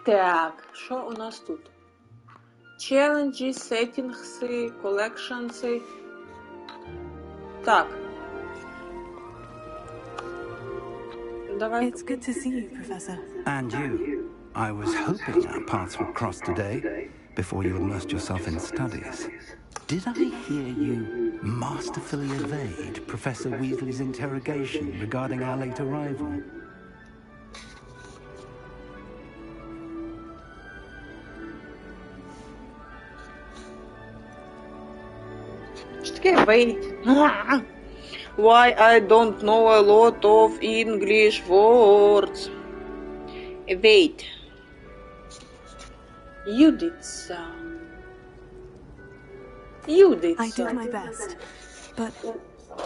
Так. Що у нас тут? Challenges, settings, collections. Так. Давай. It's good to see you, Professor. And you. I was hoping our paths would cross today, before you immersed yourself in studies. Did I hear you masterfully evade Professor Weasley's interrogation regarding our late arrival? Що таке wait? Why I don't know a lot of English words. Wait. You did so. I did my best, but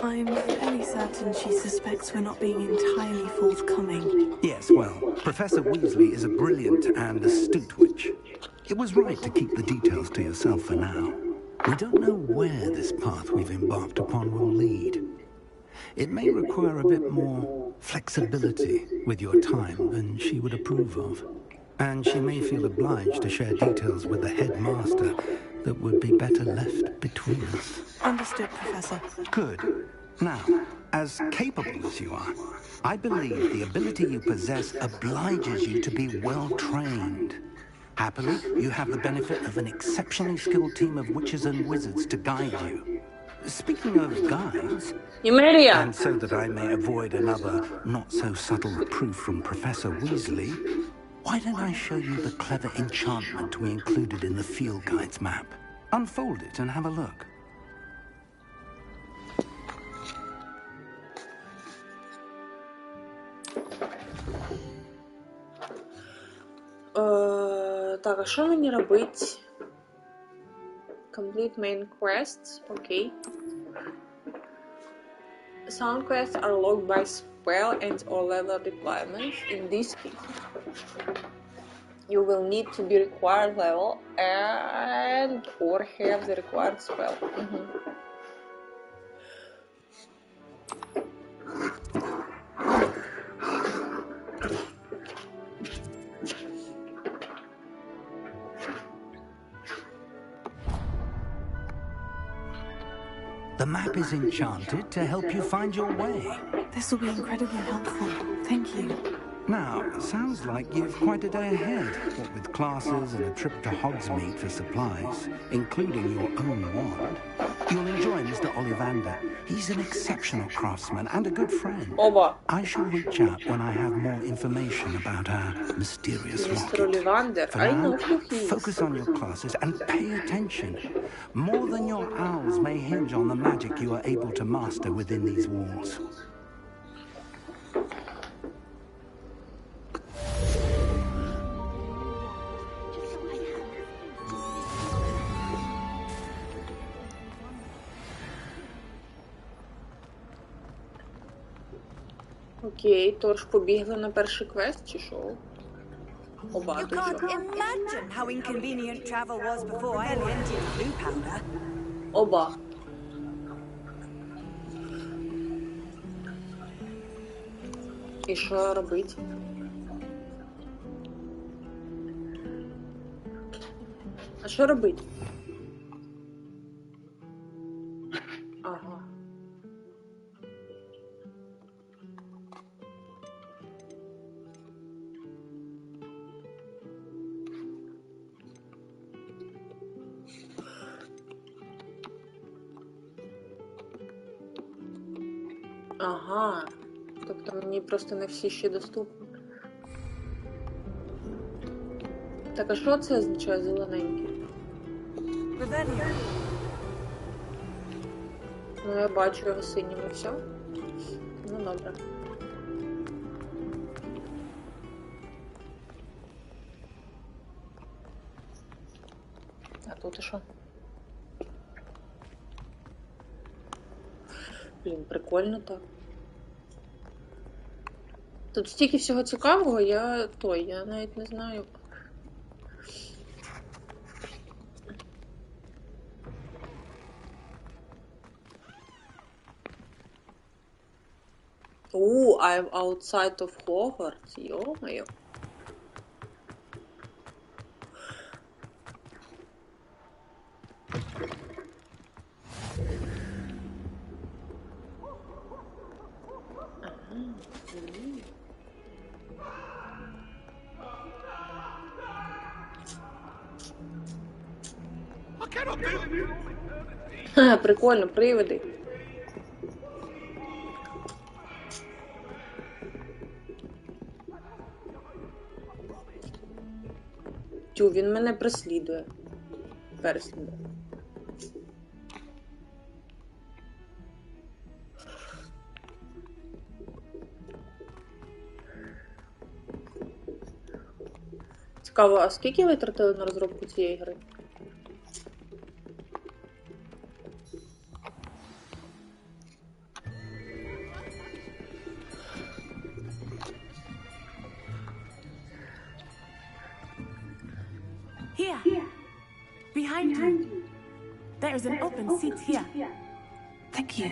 I'm fairly certain she suspects we're not being entirely forthcoming. Yes, well, Professor Weasley is a brilliant and astute witch. It was right to keep the details to yourself for now. We don't know where this path we've embarked upon will lead. It may require a bit more flexibility with your time than she would approve of. And she may feel obliged to share details with the headmaster that would be better left between us. Understood, Professor. Good. Now, as capable as you are, I believe the ability you possess obliges you to be well trained. Happily, you have the benefit of an exceptionally skilled team of witches and wizards to guide you. Speaking of guides, and so that I may avoid another not-so-subtle reproof from Professor Weasley, why don't I show you the clever enchantment we included in the field guide's map? Unfold it and have a look. Так, а що мені робити? Complete main quests, окей. Some quests are locked by spell and or level requirements. In this case, you will need to be required level and or have the required spell. The map is enchanted to help you find your way. This will be incredibly helpful. Thank you. Now, sounds like you've quite a day ahead, what with classes and a trip to Hogsmeade for supplies, including your own wand. You'll enjoy Mr. Ollivander. He's an exceptional craftsman and a good friend. I shall reach out when I have more information about our mysterious rocket. Mr. Ollivander, For I know now, who he is. focus on your classes and pay attention. More than your owls may hinge on the magic you are able to master within these walls. Окей, тож побігли на перший квест, чи що? Оба You дуже. can't imagine how inconvenient travel was before I invented blue powder. Оба. І що робити? А що робити? Ага. Ага. Тобто мені просто не всі ще доступні. Так, а що це означає зелененьке? Ну, я бачу його синім і все. Ну, добре. А тут і що? Блін, прикольно так. Тут стільки всього цікавого, я навіть не знаю. I'm outside of Hogwarts, ё-моё. Ха, прикольно, привиди. Тю, він мене переслідує. Цікаво, а скільки ви витратили на розробку цієї гри? Here. Behind you. There is an open seat here. Thank you.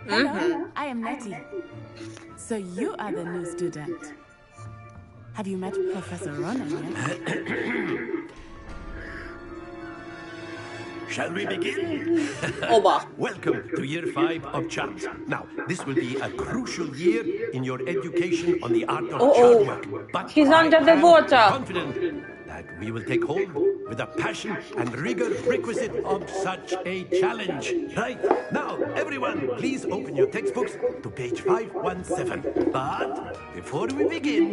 Hello, I am Nettie. So you are the new student. Have you met Professor Ronan yet? Shall we begin? Oba. Welcome to year 5 of charms. Now, this will be a crucial year in your education on the art of charm work. But He's under the water. Confident that we will take hold with the passion and rigor requisite of such a challenge. Right, now, everyone, please open your textbooks to page 517. But before we begin,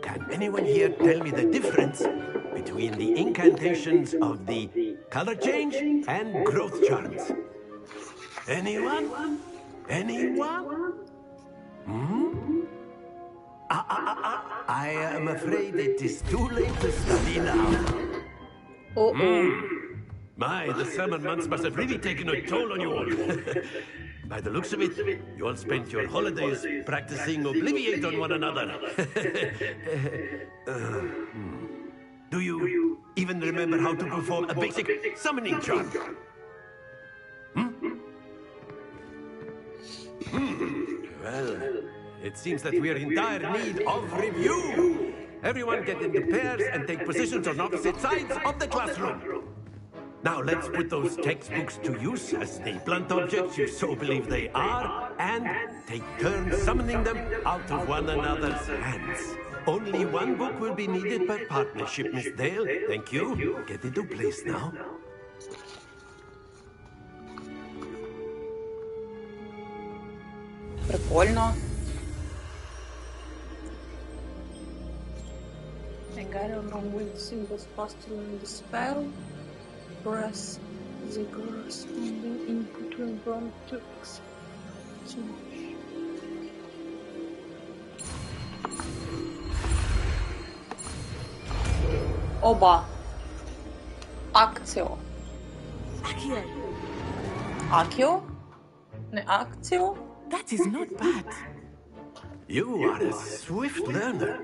can anyone here tell me the difference between the incantations of the color change and growth charms? Anyone? Anyone? I am afraid it is too late to study now. My, the summer months must have really taken a toll on you all. By the looks of it, you all spent your holidays practicing Obliviate on one another. Do you even remember how to perform a basic summoning charm? Well, it seems that we are in dire need of review. Everyone get into pairs and take positions on opposite sides of the classroom. Now let's put those textbooks to use as the blunt objects you so believe they are, and take turns summoning them out of one another's hands. Only one book will be needed per partnership, Miss Dale. Thank you. Get into place now. Прикольно. And Garry along with the symbols faster than the spell. Press the corresponding input will prompt to exchange. Оба. Акціо. Accio. Акіо? Не акціо? That is not bad. You are a swift learner.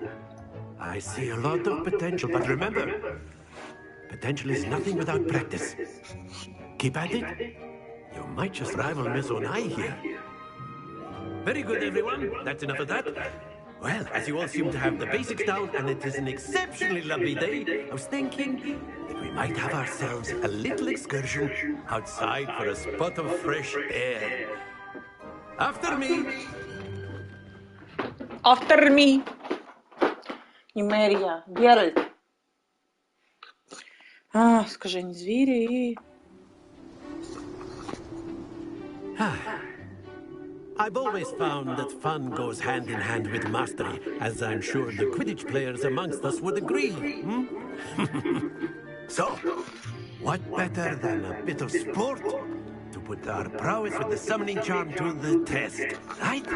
I see a lot of potential, but remember, potential is nothing without practice. Keep at it. You might just rival Miss Onai here. Very good, everyone. That's enough of that. Well, as you all seem to have the basics down, and it is an exceptionally lovely day, I was thinking that we might have ourselves a little excursion outside for a spot of fresh air. After me. After me. Німерія. Геральт. Скажені звірі. I've always found that fun goes hand in hand with mastery, as I'm sure the Quidditch players amongst us would agree. So, what better than a bit of sport to put our prowess with the summoning charm to the test, right?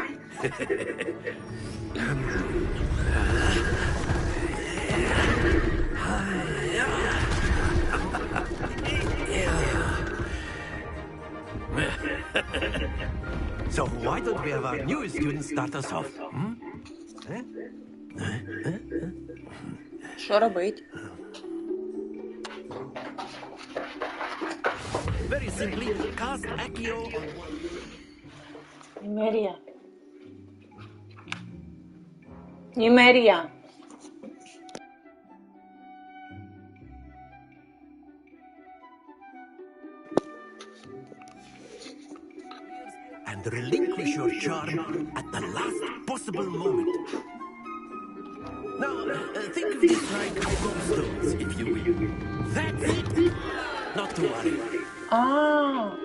So why don't we have our newest student start us off? Що робить? Very simply, cast Accio. Німерія. Німерія. And relinquish your charm at the last possible moment. Now, think of this like gobstones, if you will. That's it! Not to worry. Ah.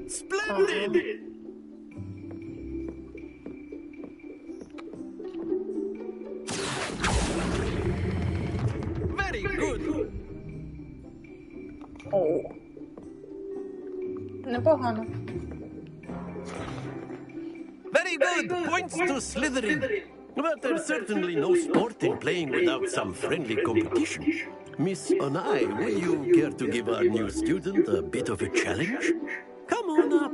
Splendid! Very good. О. Непогано. Very good. Points to Slytherin. But there's certainly no sport in playing without some friendly competition. Miss Onai, would you care to give our new student a bit of a challenge? Come on up.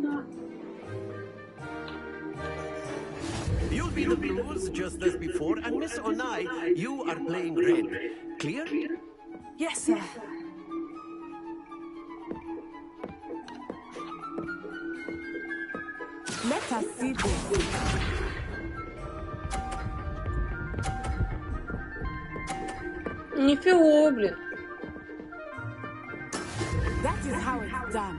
You'll be the blues just as before, and Miss Onai, you are playing red. Clear? Yes, sir. Let us see this. Нифига, блин. That is how it's done.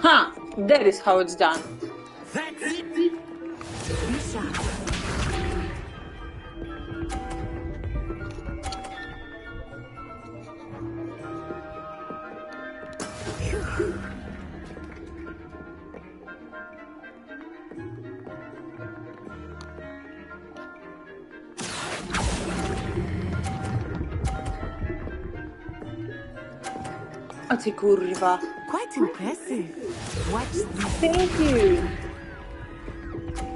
Ха! That is how it's done. That's it. Be sharp. А ти курва. Quite impressive. Watch this. Thank you.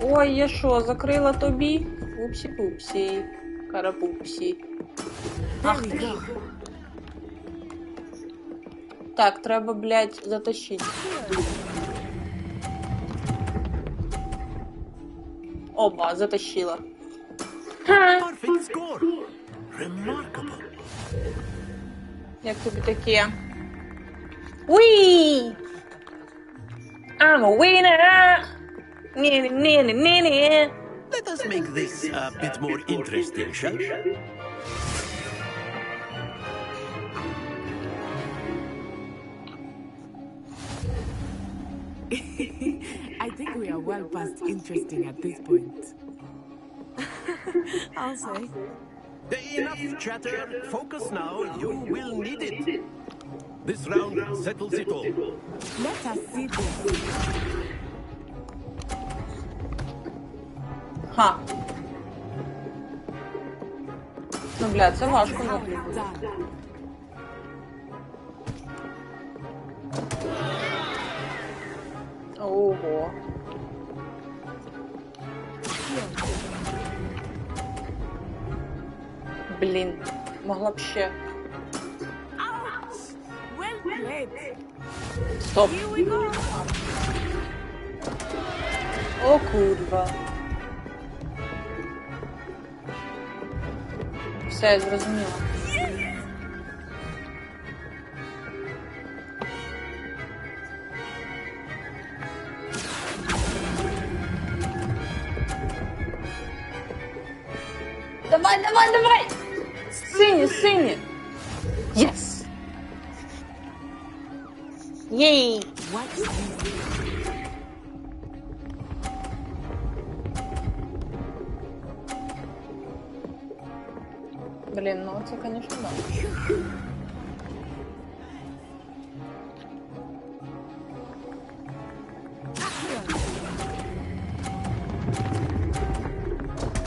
Ой, я що, закрила тобі? Упсі-пупсі. Карапупсі. There Ах we ти. go. Так, треба, блядь, затащити. Оба, затащила. Ха! Perfect score. Remarkable. Як тобі таке? Уі! I'm a winner! Ні-ні-ні-ні-ні. Let us make this a bit more interesting, shall we? I think we are well past interesting at this point. I'll say. Enough chatter. Focus now. You will need it. This round settles it all. Let us see this. Ха. Ну, бля, це важко How зробити. it's done. Ого. Блін, могла б ще. Well played. Стоп. Here we go. О, курва. Все, я зрозуміла. Давай, давай, давай! Сині, сині! Єс! Єй! Watch this. Блін, ну це, звісно, да.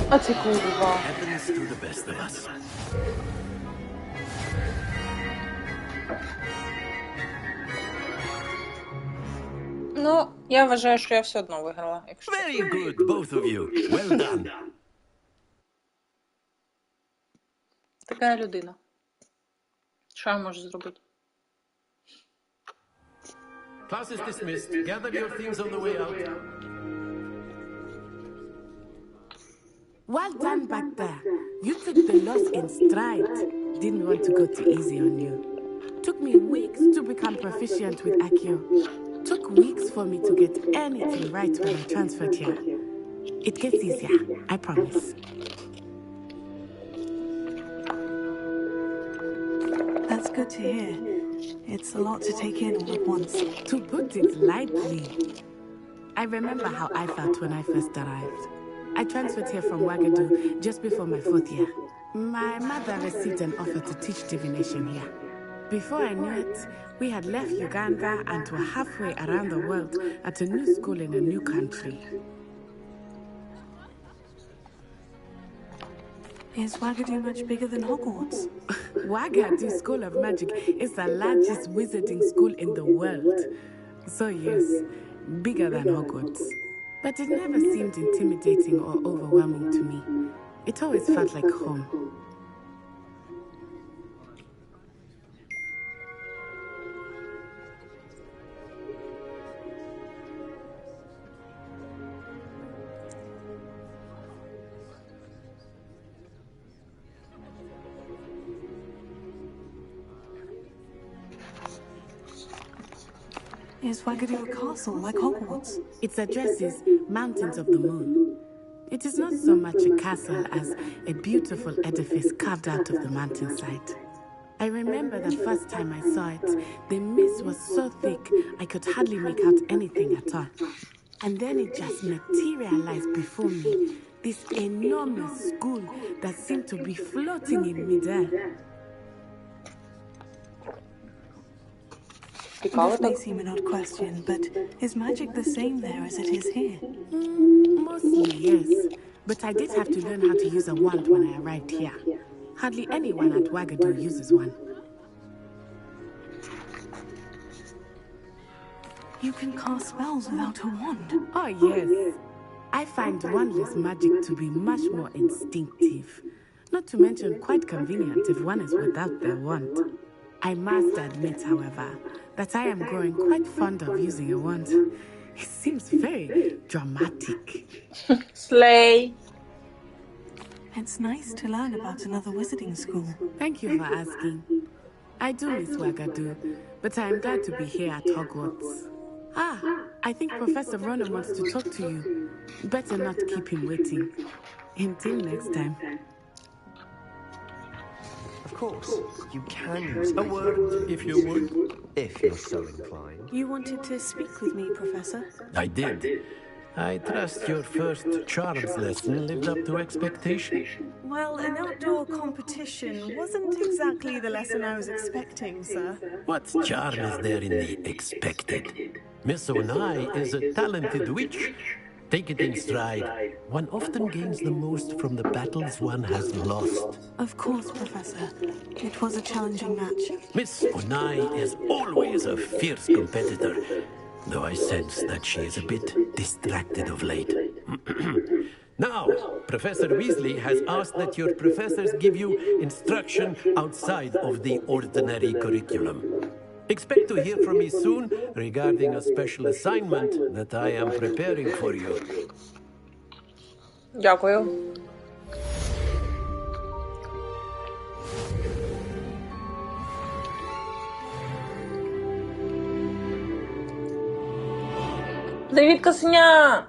А це курва. Happens to the best of us. Ну, я вважаю, що я все одно виграла, якщо. Very good, both of you. Well done. Така я людина. Що я можу зробити? Class is dismissed. Gather your things on the way out. Well done back there. You took the loss in stride. Didn't want to go too easy on you. Took me weeks to become proficient with Accio. Took weeks for me to get anything right when I transferred here. It gets easier, I promise. That's good to hear. It's a lot to take in all at once. To put it lightly, I remember how I felt when I first arrived. I transferred here from Ouagadougou just before my 4th year. My mother received an offer to teach divination here. Before I knew it, we had left Uganda and were halfway around the world at a new school in a new country. Is Ouagadougou much bigger than Hogwarts? Ouagadougou School of Magic is the largest wizarding school in the world. So yes, bigger than Hogwarts. But it never seemed intimidating or overwhelming to me. It always felt like home. Is Ouagadougou a castle like Hogwarts? Its address is Mountains of the Moon. It is not so much a castle as a beautiful edifice carved out of the mountainside. I remember the first time I saw it, the mist was so thick I could hardly make out anything at all. And then it just materialized before me, this enormous school that seemed to be floating in midair. This may seem an odd question, but is magic the same there as it is here? Mostly, yes. But I did have to learn how to use a wand when I arrived here. Hardly anyone at Ouagadougou uses one. You can cast spells without a wand? Oh, yes. I find wandless magic to be much more instinctive. Not to mention quite convenient if one is without their wand. I must admit, however, that I am growing quite fond of using a wand. It seems very dramatic. Slay. It's nice to learn about another wizarding school. Thank you for asking. I do miss Ouagadougou, but I am glad to be here at Hogwarts. I think Professor Ronan wants to talk to you. Better not keep him waiting. Until next time. Of course, you can use a word if you would, if you're so inclined. You wanted to speak with me, Professor? I did. I trust your first charms lesson lived up to expectation. Well, an outdoor competition wasn't exactly the lesson I was expecting, sir. What charm is there in the expected? Miss Onai is a talented witch. Take it in stride. One often gains the most from the battles one has lost. Of course, Professor. It was a challenging match. Miss Onai is always a fierce competitor, though I sense that she is a bit distracted of late. Now, Professor Weasley has asked that your professors give you instruction outside of the ordinary curriculum. Expect to hear from me soon regarding a special assignment that I am preparing for you. Дякую. Привіт, косеня!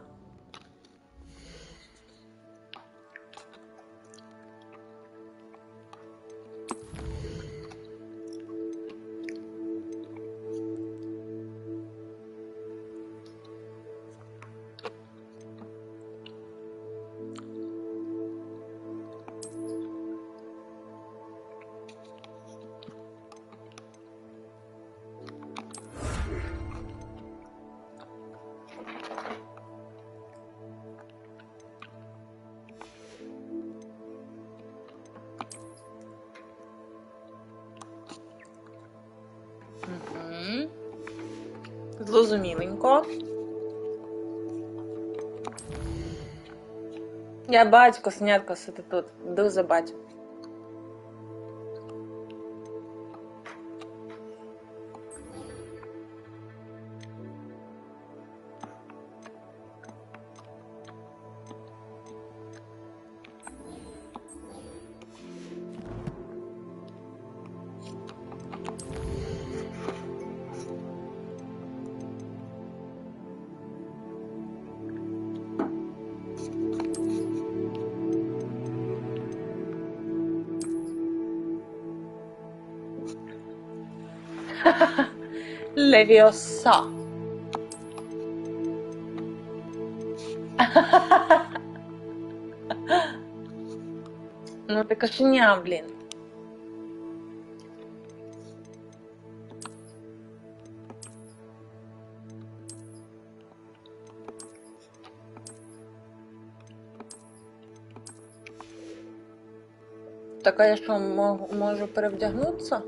Зрозуміленько. Я бачу, косенятко сидить тут. Дуже бачу. Левіоса. Ну ти кошеня, блін. Так, а я що, можу перевдягнутися?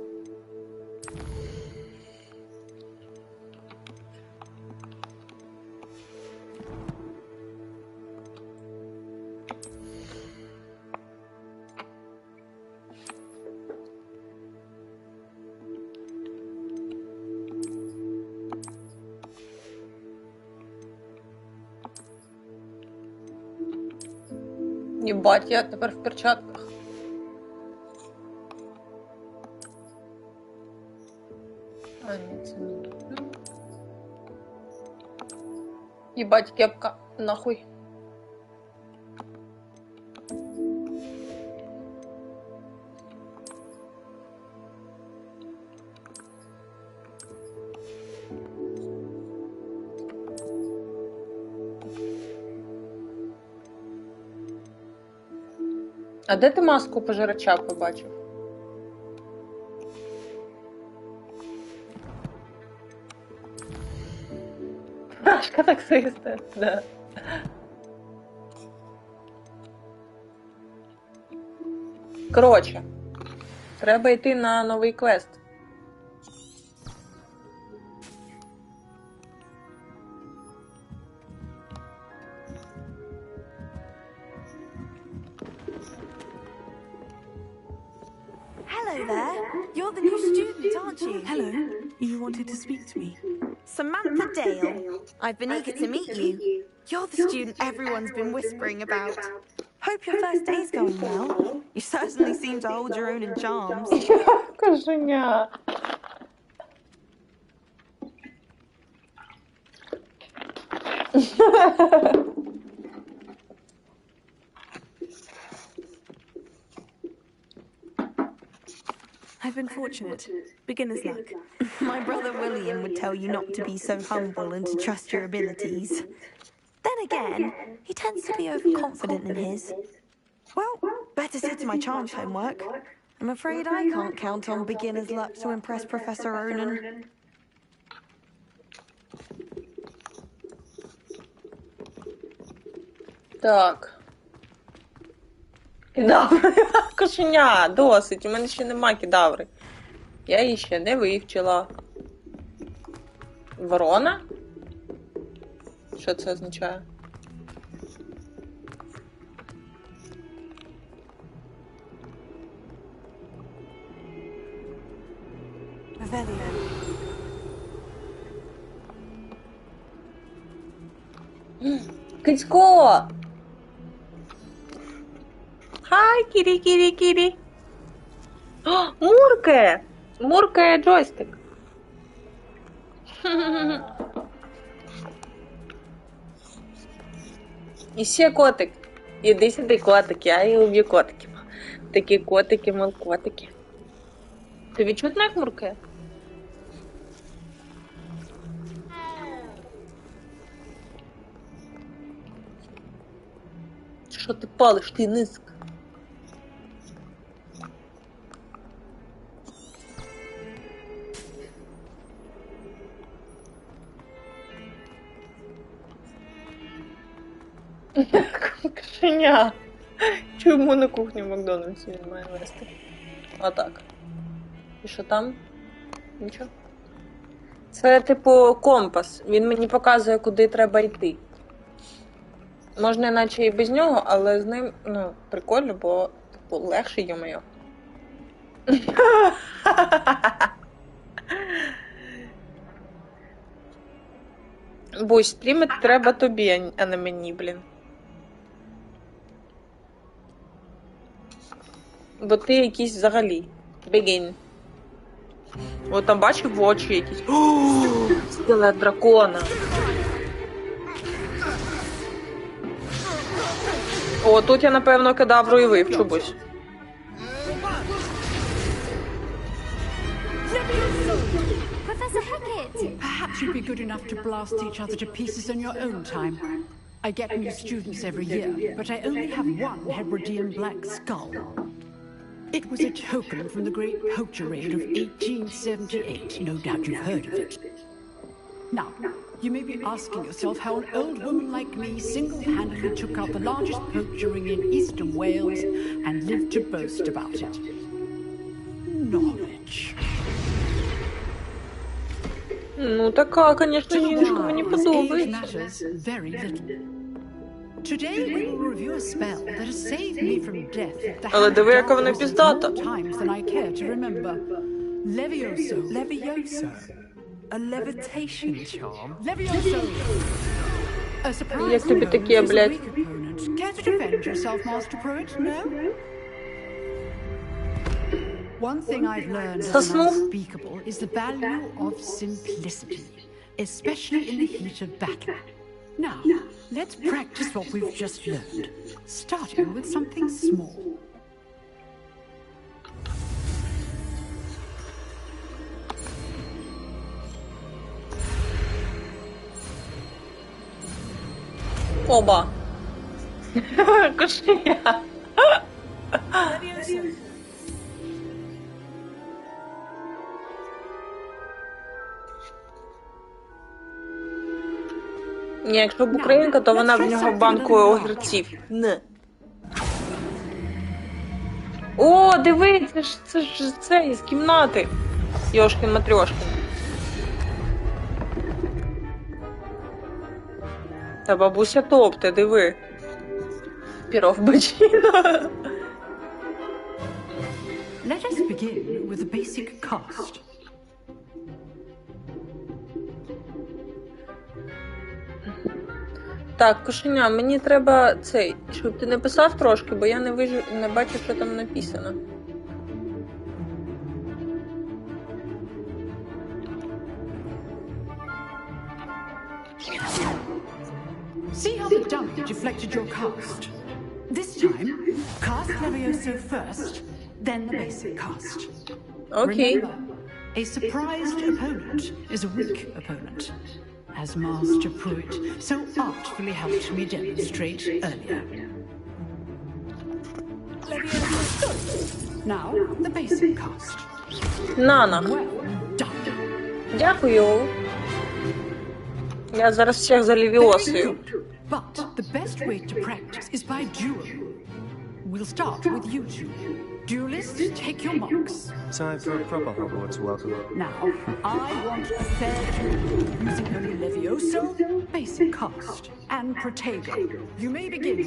Єбать, я тепер в перчатках. А, ні, це не тут. Єбать, кепка, нахуй. А де ти маску пожирача побачив? Пташка таксиста, да. Коротше, треба йти на новий квест. Hello there. You're the new student, aren't you? Hello. You wanted to speak to me? Samantha Dale. I've been eager to meet you. You're the student everyone's been whispering about. Hope your first day's going well. You certainly seem to hold your own in charms. Кошеня. I've been fortunate. Beginner's luck. My brother William would tell you not to be so humble and to trust your abilities. Then again, he tends to be overconfident in his. Well, better sit to my charms homework. I'm afraid I can't count on beginner's luck to impress Professor Ronan. Так. Кідаври. Кошеня, досить. У мене ще нема кідаври. Я її ще не вивчила. Ворона? Що це означає? Revelio. Кицько! Хай, кірі, кірі, кірі. О, Мурке! Муркає джойстик. І ще котик. Іди сюди, котик, я люблю котиків. Такі котики, малкотики. Ти відчутно, як муркає? Що ти палиш, ти низько? Кошеня. Чому на кухні в Макдональдсі він має вести? Отак. І що там? Нічого. Це, типу, компас. Він мені показує, куди треба йти. Можна іначе і без нього, але з ним, ну, прикольно, бо, типу, легше, йо-моє. Бусь, стрімити треба тобі, а не мені, блін. Бо ти якийсь взагалі. Begin. О, там бачив в очі якісь. О, скелет дракона. О, тут я, напевно, кадавру і вивчу, Бусь. Perhaps you'd be good enough to blast each other to pieces in your own time. I get new students every year, but I only have one Hebridean black skull. It was a token from the Great Poacher Raid of 1878. No doubt you've heard of it. Now, you may be asking yourself how an old woman like me single-handedly took out the largest poacher ring in eastern Wales and lived to boast about it. Knowledge. Ну, така, конечно, жіночка мені подобається. Matters very little. Today we will review a spell that has saved me from death. Але диви, яка вона піздата. Times than I care to remember. Levioso. Levioso? A levitation charm? Levioso. A surprise. Як тобі таке, блядь? Care to defend yourself, Master Pruitt? No? One thing I've learned as an unspeakable is the value of simplicity, especially in the heat of battle. Now, let's practice what we've just learned, starting with something small. Оба. Кошеня. Ні, якщо б українка, то вона в нього банкою огірців. Не. О, диви, це із кімнати. Йошкін-матрьошкін. Та бабуся топте, диви. Піров бачина. Let us begin with a basic cast. Так, кошеня, мені треба цей, щоб ти написав трошки, бо я не бачу, що там написано. See how the dummy deflected your cast. This time, cast Levioso first, then the basic cast. Okay. Remember, a surprised opponent is a weak opponent, as Master Pruitt so artfully helped me demonstrate earlier. Now, the basic cast. Нана. Well done. Дякую. Я зараз всіх за Very Левіосою. good. But the best way to practice is by duel. We'll start with you two. Duelists, take your marks. Time for a proper Hogwarts welcome. Now, I want a fair duel using only Levioso, basic cast, and Protego. You may begin.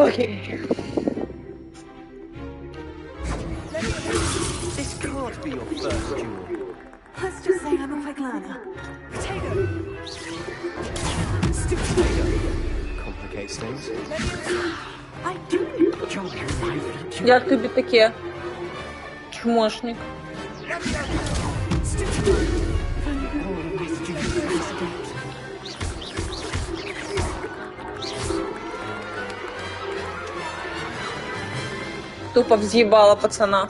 Окей. This can't be your first duel. Let's just say I'm a quick learner. Protego! Complicates things. I do enjoy a lively duel. Як тобі таке? Чмошник. All my students accident. Тупо вз'їбала пацана.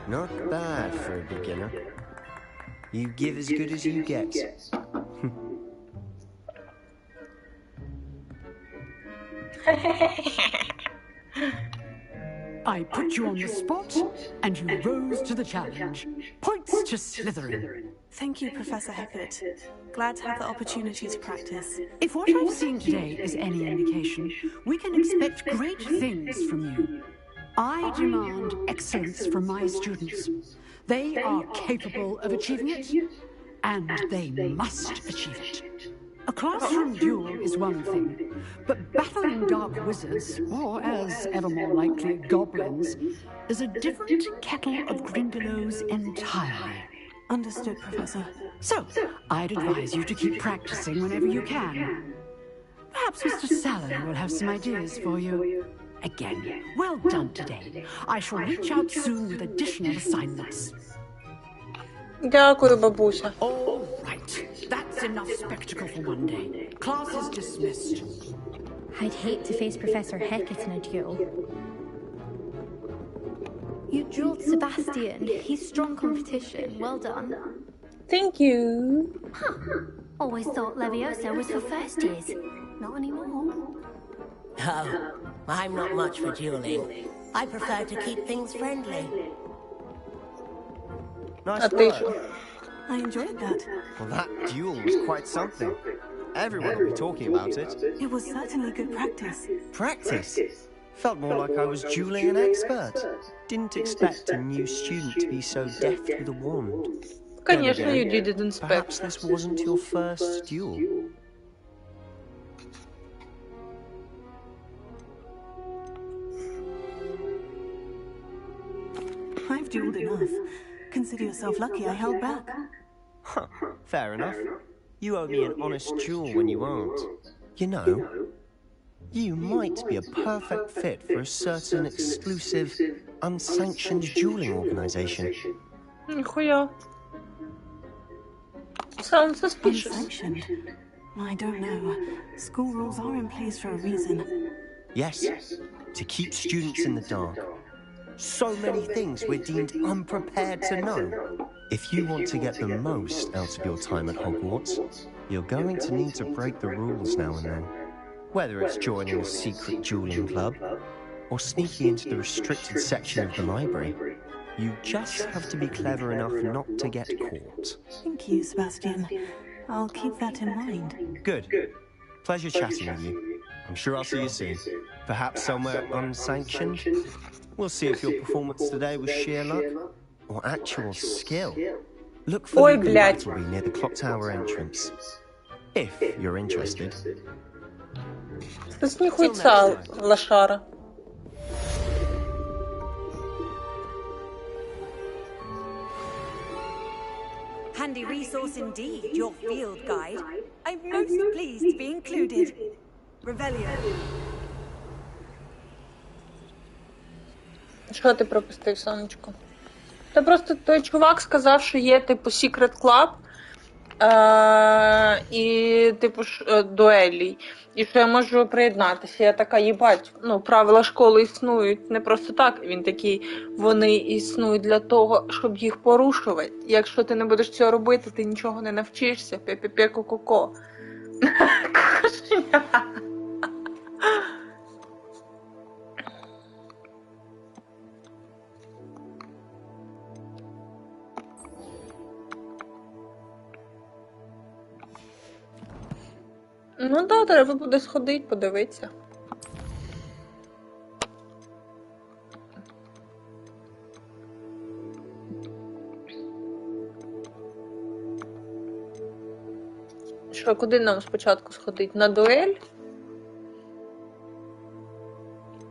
Not bad for a beginner. You give as good as you get. I put you on the spot, and you rose to the challenge. Points to Slytherin. Thank you, Professor Hecat. Glad to have the opportunity to practice. If what I've seen today is any indication, we can expect great things from you. I demand excellence from my students. They are capable of achieving it, and they must achieve it. A classroom duel is one thing, but battling dark wizards, or as ever more likely, goblins, is a different kettle of Grindylows entirely. Understood, Professor. So, I'd advise you to keep practicing whenever you can. Perhaps Mr. Sallow will have some ideas for you. Again, well done today. I shall reach out soon with additional assignments. Дякую, бабуся. All right. That's enough spectacle for one day. Class is dismissed. I'd hate to face Professor Hecat in a duel. You dueled Sebastian. He's strong competition. Well done. Thank you. Always thought Leviosa was for first years. Not anymore. Oh, I'm not much for dueling. I prefer to keep things friendly. Nice work. I enjoyed that. Well, that duel was quite something. Everyone will be talking about it. It was certainly good practice. Practice? Felt more like I was dueling an expert. Didn't expect a new student to be so deft with a wand. Конечно, you didn't expect. Perhaps this wasn't your first duel. I've dueled enough. Consider yourself lucky I held back. Huh, fair enough. You owe me an honest duel when you aren't. You know, you might be a perfect fit for a certain exclusive, unsanctioned dueling organization. Нихуя. Sounds suspicious. Unsanctioned? I don't know. School rules are in place for a reason. Yes, to keep students in the dark. So many things we're deemed unprepared to know. If you want to get the most out of your time at Hogwarts, you're going to need to break the rules now and then. Whether it's joining a secret dueling club, or sneaking into the restricted section of the library, you just have to be clever enough not to get caught. Thank you, Sebastian. I'll keep that in mind. Good. Pleasure chatting with you. I'm sure I'll see you soon. Perhaps somewhere unsanctioned? We'll see if your performance today was sheer luck or actual skill. Look for the battery near the clock tower entrance. If you're interested. С нихуйца, лошара. Handy resource indeed, your field guide. I'm most pleased to be included. Revelio. Що ти пропустив, сонечко? Та просто той чувак сказав, що є, типу, Secret Club і, типу, дуелі. І що я можу приєднатися. Я така, їбать, ну, правила школи існують не просто так. Він такий, вони існують для того, щоб їх порушувати. Якщо ти не будеш цього робити, ти нічого не навчишся. Пе-пе-пе-ко-ко-ко. Ну так, треба буде сходити, подивитися. Що, куди нам спочатку сходити? На дуель?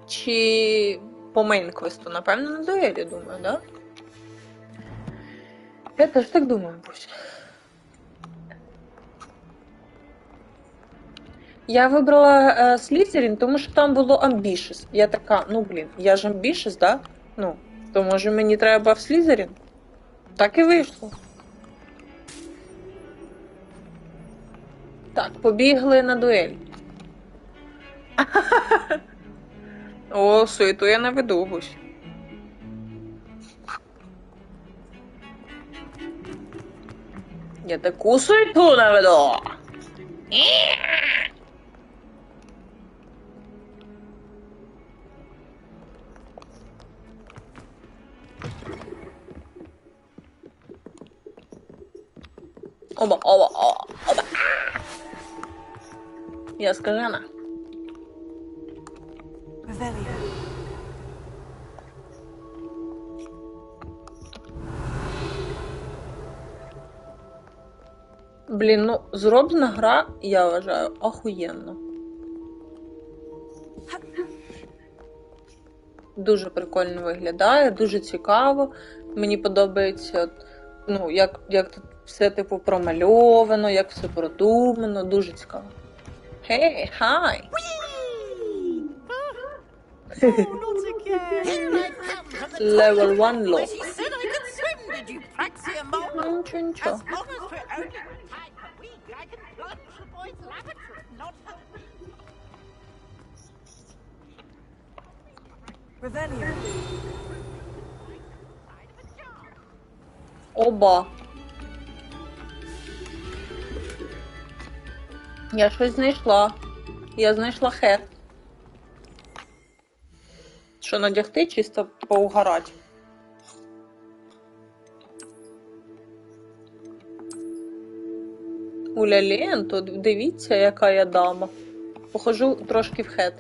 Чи по мейн-квесту? Напевно, на дуель, я думаю, да? Я теж так думаю, Бусь. Я вибрала Слізерін, тому що там було Ambitious. Я така, ну блін, я ж Ambitious, да? Ну, то може мені треба в Слізерін? Так і вийшло. Так, побігли на дуель. О, суету я не веду, Гусь. Я таку суету не веду. Оба, оба, оба, оба. Я скажена. Блін, ну, зроблена гра, я вважаю, охуєнно. Дуже прикольно виглядає, дуже цікаво. Мені подобається, ну, як тут все, типу, промальовано, як все продумано, дуже цікаво. Hey, hi! Level 1 lock. Нічого, нічого. Оба. Я щось знайшла. Я знайшла хет. Що, надягти, чисто поугарать? Уля-лен, тут дивіться, яка я дама. Похожу трошки в хет.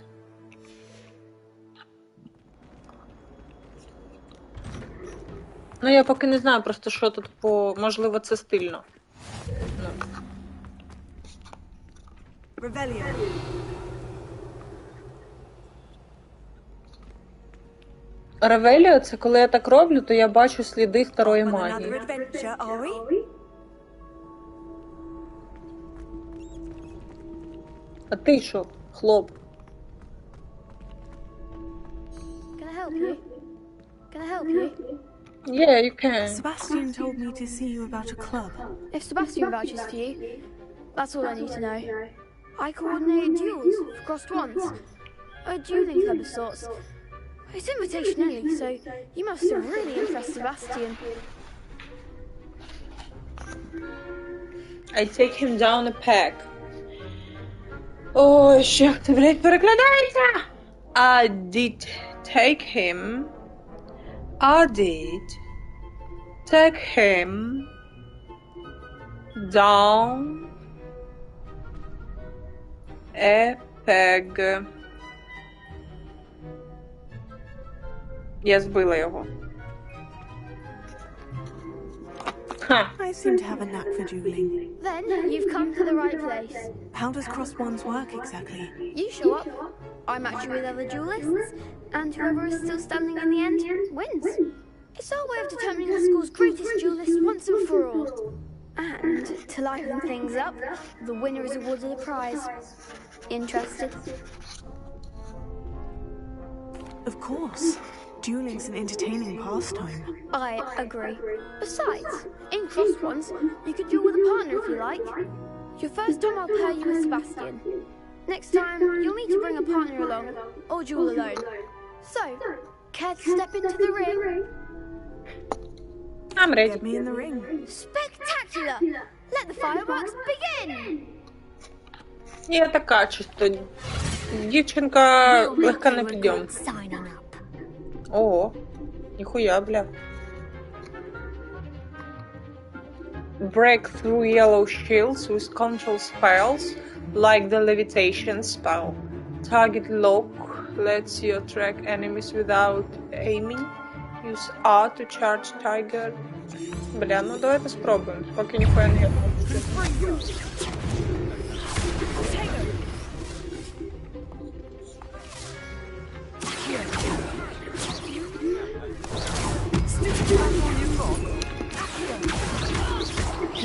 Ну, я поки не знаю просто, що тут по... Можливо, це стильно. Ну. Ревеліо — це коли я так роблю, то я бачу сліди старої магії. А ти що, хлоп? Can I help you? Can I help you? Yeah, you can. Sebastian told me to see you about a club. If Sebastian vouches for you, that's all I need to know. I coordinate duels for crossed ones. A dueling club of sorts. It's invitation only, so you must have really impressed Sebastian. I take him down a peg. Ой, що ти, блядь, перекладається? I did take him. I did take him down a peg. Я збила його. Ха. I seem to have a knack for dueling. Then you've come to the right place. How does crossed ones work exactly? You show up, I match you with other duelists, and whoever is still standing in the end wins. It's our way of determining the school's greatest duelist once and for all. And to liven things up, the winner is awarded a prize. Interested? Of course. Dueling's an entertaining pastime. I agree. Besides, in crossed ones, you could duel with a partner if you like. Your first time I'll pair you with Sebastian. Next time, you'll need to bring a partner along, or duel alone. So, care to step into the ring? I'm ready. Get me in the ring. Spectacular! Let the fireworks begin! Я така чисто. Дівчинка легка на підйом. Ого, ніхуя, бля. Break through yellow shields with control spells, like the levitation spell. Target lock lets you attract enemies without aiming. Use R to charge tiger. Бля, ну давайте спробуємо, поки ніхуя не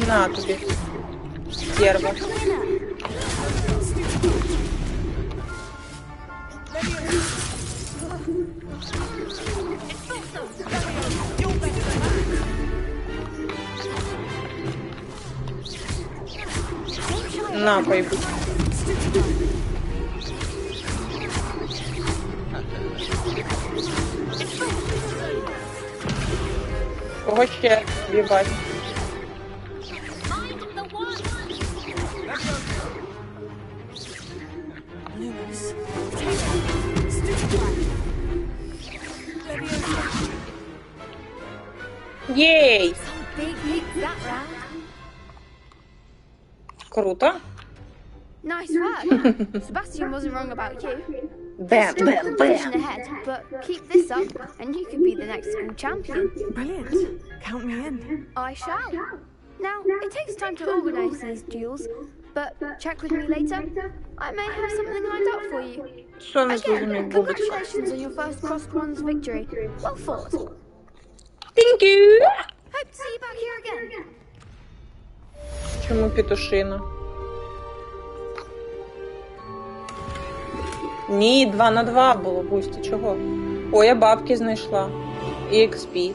На тобі, стерва. На, поїбуть. Кого ще їбать? Єй! Круто. Nice work. Sebastian wasn't wrong about you. Bam, Still bam, competition bam. ahead, but keep this up and you could be the next school champion. Brilliant. Count me in. I shall. Now, it takes time to organise these duels, but check with me later. I may have something lined up for you. Again, congratulations on your first crossed ones victory. Well fought. Thank you. Hope to see you back here again. Чому петушина? Ні, 2 на 2 було, Бусті, чого? О, я бабки знайшла. І XP.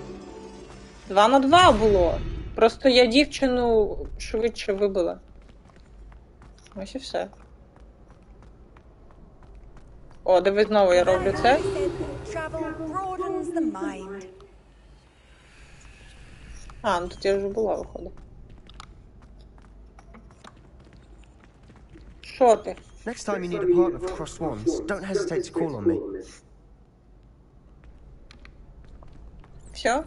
2 на 2 було. Просто я дівчину швидше вибила. Ось і все. О, диви, знову я роблю це. А, ну тут я вже була, виходить. Що ти? Next time you need a partner for Cross Swans, don't hesitate to call on me. Все?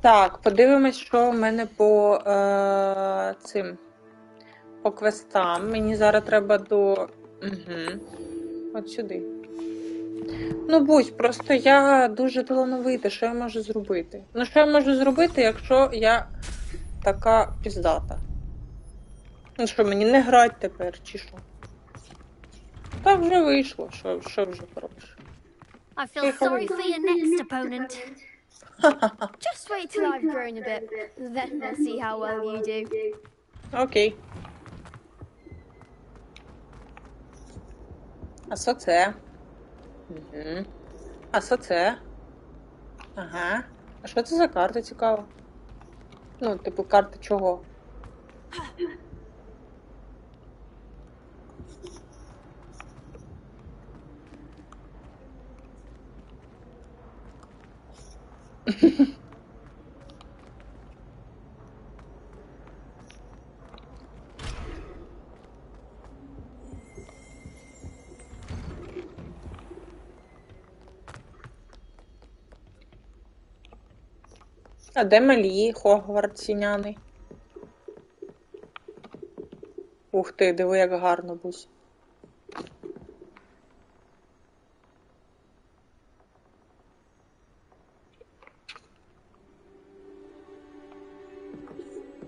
Так, подивимось, що в мене по цим, по квестам. Мені зараз треба до... Угу. От сюди. Ну, будь, просто я дуже талановита, що я можу зробити? Ну, що я можу зробити, якщо я така піздата? Ну, що, мені не грати тепер, чи що? Так вже вийшло, що вже поробиш? I feel sorry for your next opponent. Just wait till I've grown a bit, then we'll see how well you do. Окей. А що це? Угу. А що це? Ага. А що це за карта, цікаво? Ну, типу, карта чого? А де малі Хогвартсіняни? Ух ти, диви, як гарно будь.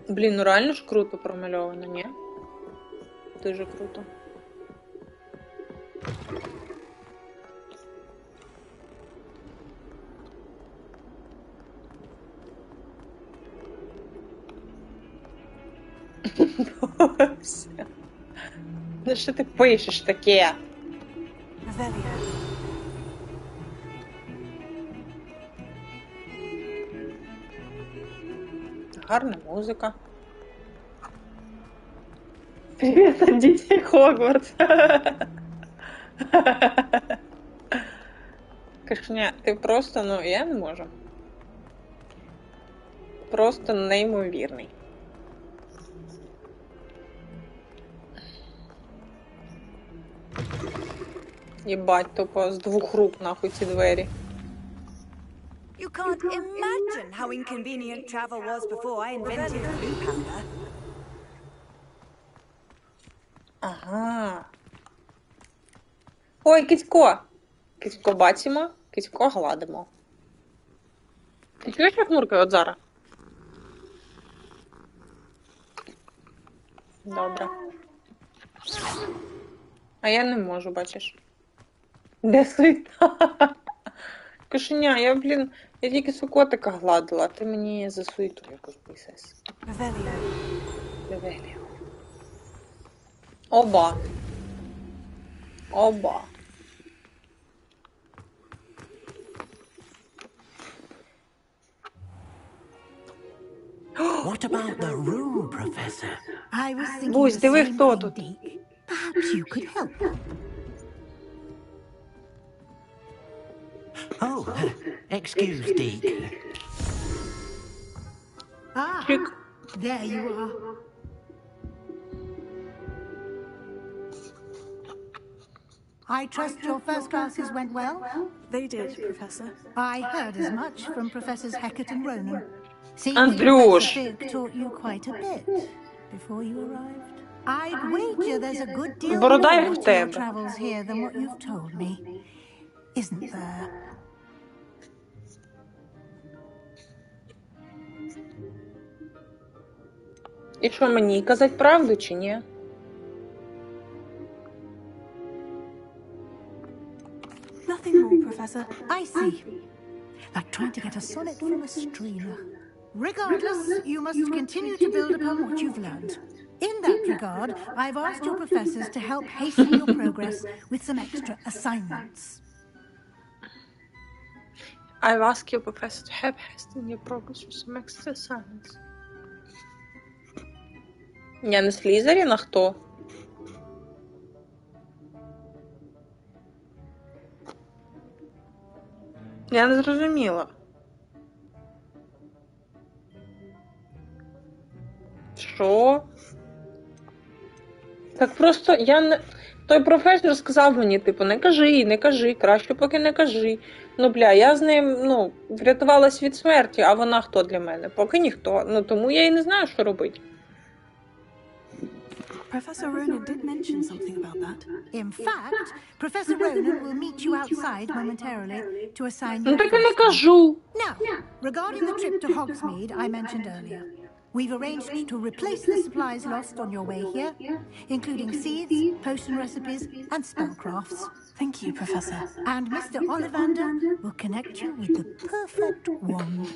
Блін, ну реально ж круто промальовано, ні? Дуже круто. Ну що ти пишеш таке? Гарна музика. Привіт от дітей Хогвартс. Кашня, ти просто, ну, я не можу. Просто неймовірний. Єбать, тупо з двох рук нахуй ці двері. You can't imagine how inconvenient travel was before I invented blue powder. Ага. Ой, кицько. Кицько бачимо, кицько гладимо. Ти чуєш, як муркає от зараз? Добре. А я не можу, бачиш. Де суета? Кошеня, я, блін, я тільки котика гладила, а ти мені за суету якось писаєш. Ревеліо. Оба. Оба. What about the room, Professor? I was thinking Бусь, the диви, same хто thing, тут. Deke. Perhaps you could help. Oh, excuse, Deke. Ah, Чик. there you are. I trust your first classes went well? They did, Professor. I heard as much from Professors Hecat and Ronan. Seems Андрюш. Professor Fig taught you quite a bit before you arrived. I'd wager there's a good deal Борода more як в to your тебе. travels here than what you've told me. Isn't there? І що, мені казати правду чи ні? Nothing more, Professor. I see. Like trying to get a sonnet from a streamer. Regardless, you must continue to build upon what you've learned. In that regard, I've asked your professors to help hasten your progress with some extra assignments. I've asked your professor to help hasten your progress with some extra assignments. Я не Слізерін, а хто? Я не зрозуміла. Що? Так просто я не... Той професор сказав мені, типу, не кажи, краще поки не кажи. Ну, бля, я з ним, ну, врятувалась від смерті, а вона хто для мене? Поки ніхто. Ну, тому я і не знаю, що робити. Professor Ronan did mention something about that. In fact, Professor Ronan will meet you outside momentarily to assign you. Ну, так я не кажу. Now, regarding the trip to Hogsmeade I mentioned earlier, we've arranged to replace the supplies lost on your way here, including seeds, potion recipes, and spellcrafts. Thank you, Professor. And Mr. Ollivander will connect you with the perfect wand.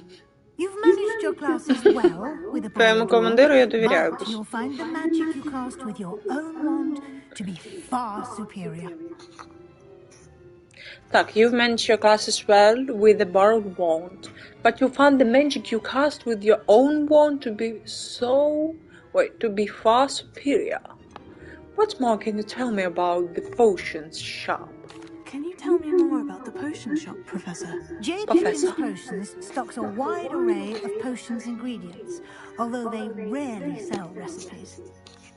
You've managed your classes well with a Твоєму командиру я довіряю. but you'll find the magic you cast with your own wand to be far superior. Так, you've managed your classes well with the borrowed wand, but you found the magic you cast with your own wand to be to be far superior. What more can you tell me about the potions shop? Can you tell me more about the potion shop, Professor? J.P.'s Potions stocks a wide array of potions ingredients, although they rarely sell recipes.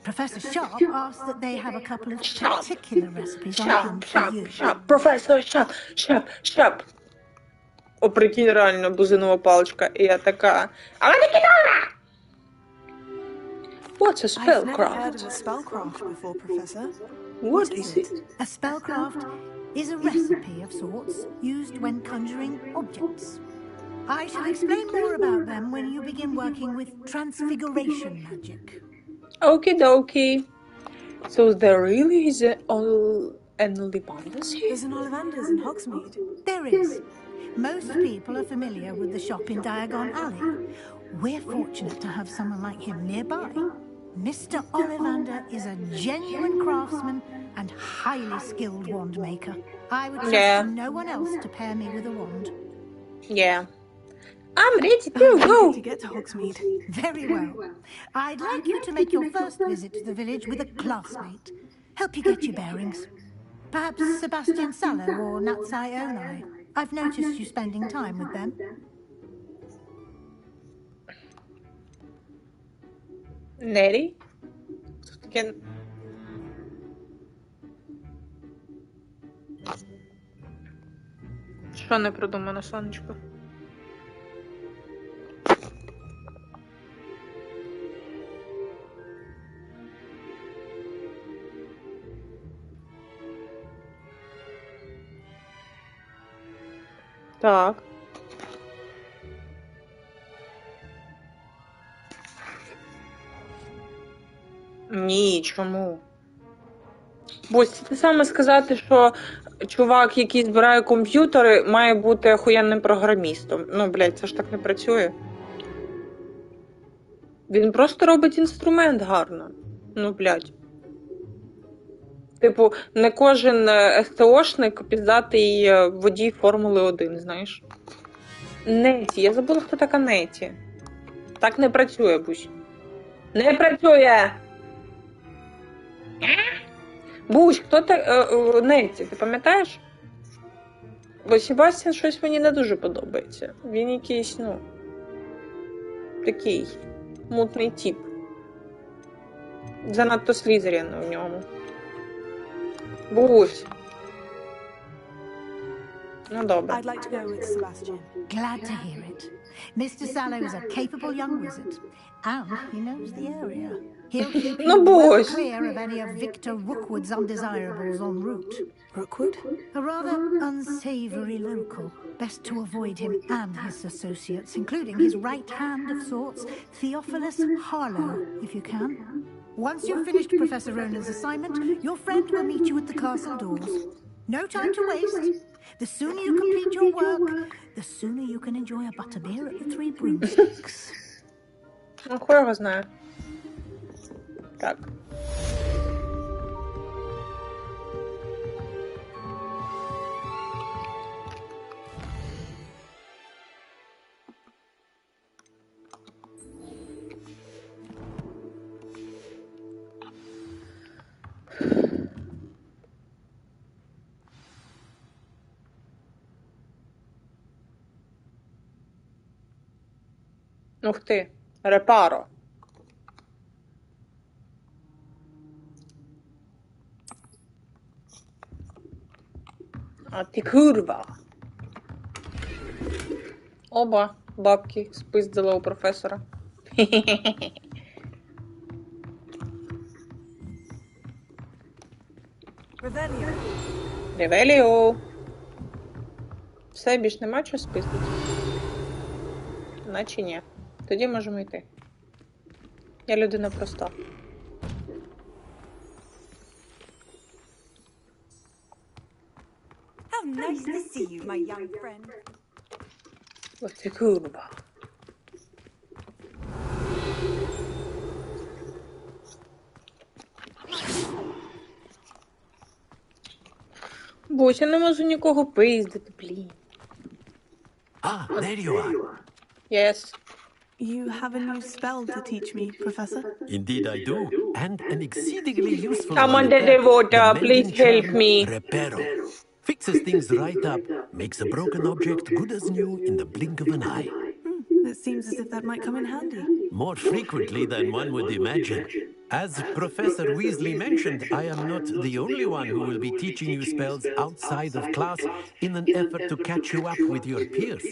Professor Sharp asked that they have a couple of particular recipes on hand for you. Professor Sharp. О, прикинь, реально, бузинова паличка. І я така... What's a spellcraft? I've never heard of a spellcraft before, Professor. What is it? A spellcraft is a recipe of sorts used when conjuring objects. I shall explain more about them when you begin working with transfiguration magic. Okie dokie. So there really is an Ollivanders here? There's an Ollivanders in Hogsmeade. There is. Most people are familiar with the shop in Diagon Alley. We're fortunate to have someone like him nearby. Mr. Ollivander is a genuine craftsman and highly skilled wand maker. I would trust no one else to pair me with a wand. Yeah. I'm ready to go. To get to Hogsmeade. Very well. I'd like you to make your first visit to the village with a classmate. Help you get your bearings. Perhaps Sebastian Sallow or Natsai Onai. I've noticed you spending time with them. Нері? Що не продумано, сонечко? Так. Ні, чому? Бо ти саме сказати, що чувак, який збирає комп'ютери, має бути охуєнним програмістом. Ну, блядь, це ж так не працює. Він просто робить інструмент гарно. Ну, блядь. Типу, не кожен СТОшник піздатий водій Формули 1, знаєш. Неті. Я забула, хто така Неті. Так не працює, Бусь. Не працює! Бусь, хто Неті, ти пам'ятаєш? Бо Себастьян щось мені не дуже подобається. Він якийсь, ну, такий мутний тип. Занадто Слізерін в ньому. Бусь. Ну, добре. I'd like to go with Sebastian. Glad to hear it. Mr. Sallow is a capable young wizard, and he knows the area. He'll keep you well clear of any of Victor Rookwood's undesirables en route. Rookwood? A rather unsavory local. Best to avoid him and his associates, including his right hand of sorts, Theophilus Harlow, if you can. Once you've finished Professor Ronan's assignment, your friend will meet you at the castle doors. No time to waste. The sooner you complete your work, the sooner you can enjoy a butterbeer at the Three Broomsticks. Ну, хуй його знає. Так. Ух ти, репаро. А ти курва. Оба бабки спиздила у професора. Ревеліо. Все, більш нема чого спиздити? Наче ні. Тоді можемо йти. Я людина проста. How nice to see you, my young friend. Ось ти курва. Бось, я не можу нікого пиздити, блін. Ah, there you are. Yes. You have a new spell to teach me, Professor? Indeed I do. And an exceedingly useful I'm one. under the water, The please mending help charm me. Reparo. Fixes things right up, makes a broken object good as new in the blink of an eye. It seems as if that might come in handy. More frequently than one would imagine. As Professor Weasley mentioned, I am not the only one who will be teaching you spells outside of class in an effort to catch you up with your peers.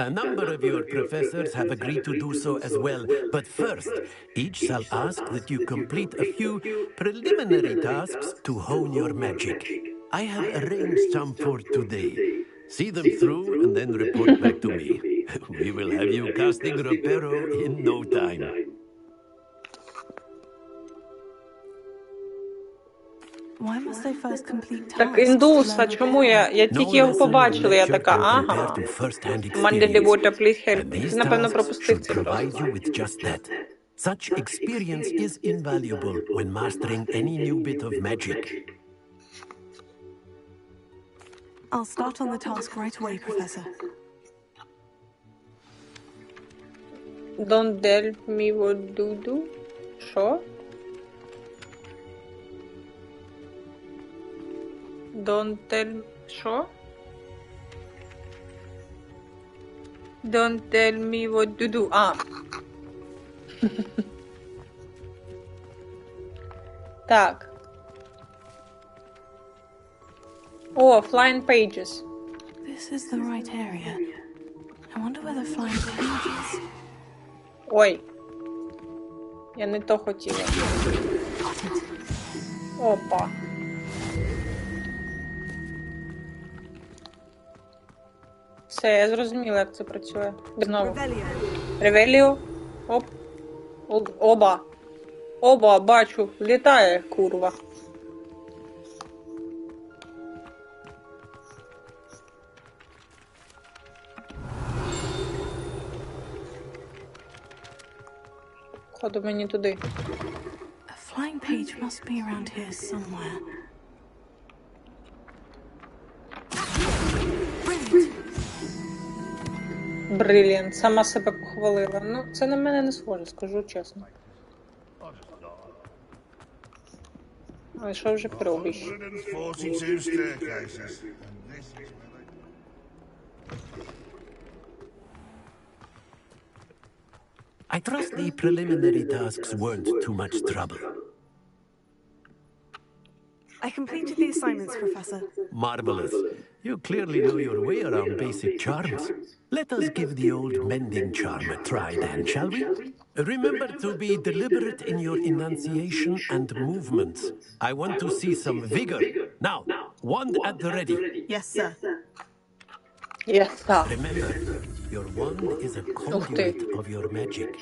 A number of your professors have agreed to do so as well, but first, each shall ask that you complete a few preliminary tasks to hone your magic. I have arranged some for today. See them through and then report back to me. We will have you casting Reparo in no time. Why must I first complete tasks? Так, індуса, чому я тільки його побачила, я така, ага. Under the water, please help me. Ти, напевно, пропустив це просто. Such experience is invaluable when mastering any new bit of magic. I'll start on the task right away, Professor. Don't tell me what to do. Що? Don't tell... Що? Don't tell me what to do. А. Так. О, flying pages. This is the right area. I wonder where the flying page is. Ой. Я не то хотіла. Опа. Все, я зрозуміла, як це працює. Знову. Ревеліо. Оп. Оба. Оба, бачу. Літає, курва. Ходу мені туди. A flying page must be around here somewhere. Бриліант. Сама себе похвалила. Ну, це на мене не схоже, скажу чесно. Але що вже пробіж? I trust the preliminary tasks weren't too much trouble. I completed the assignments, Professor. Marvelous. You clearly know your way around basic charms. Let us give the old mending charm a try then, shall we? Remember to be deliberate in your enunciation and movements. I want to see some vigor. Now, wand at the ready. Yes, sir. Yes, sir. Remember, your wand is a conduit of your magic.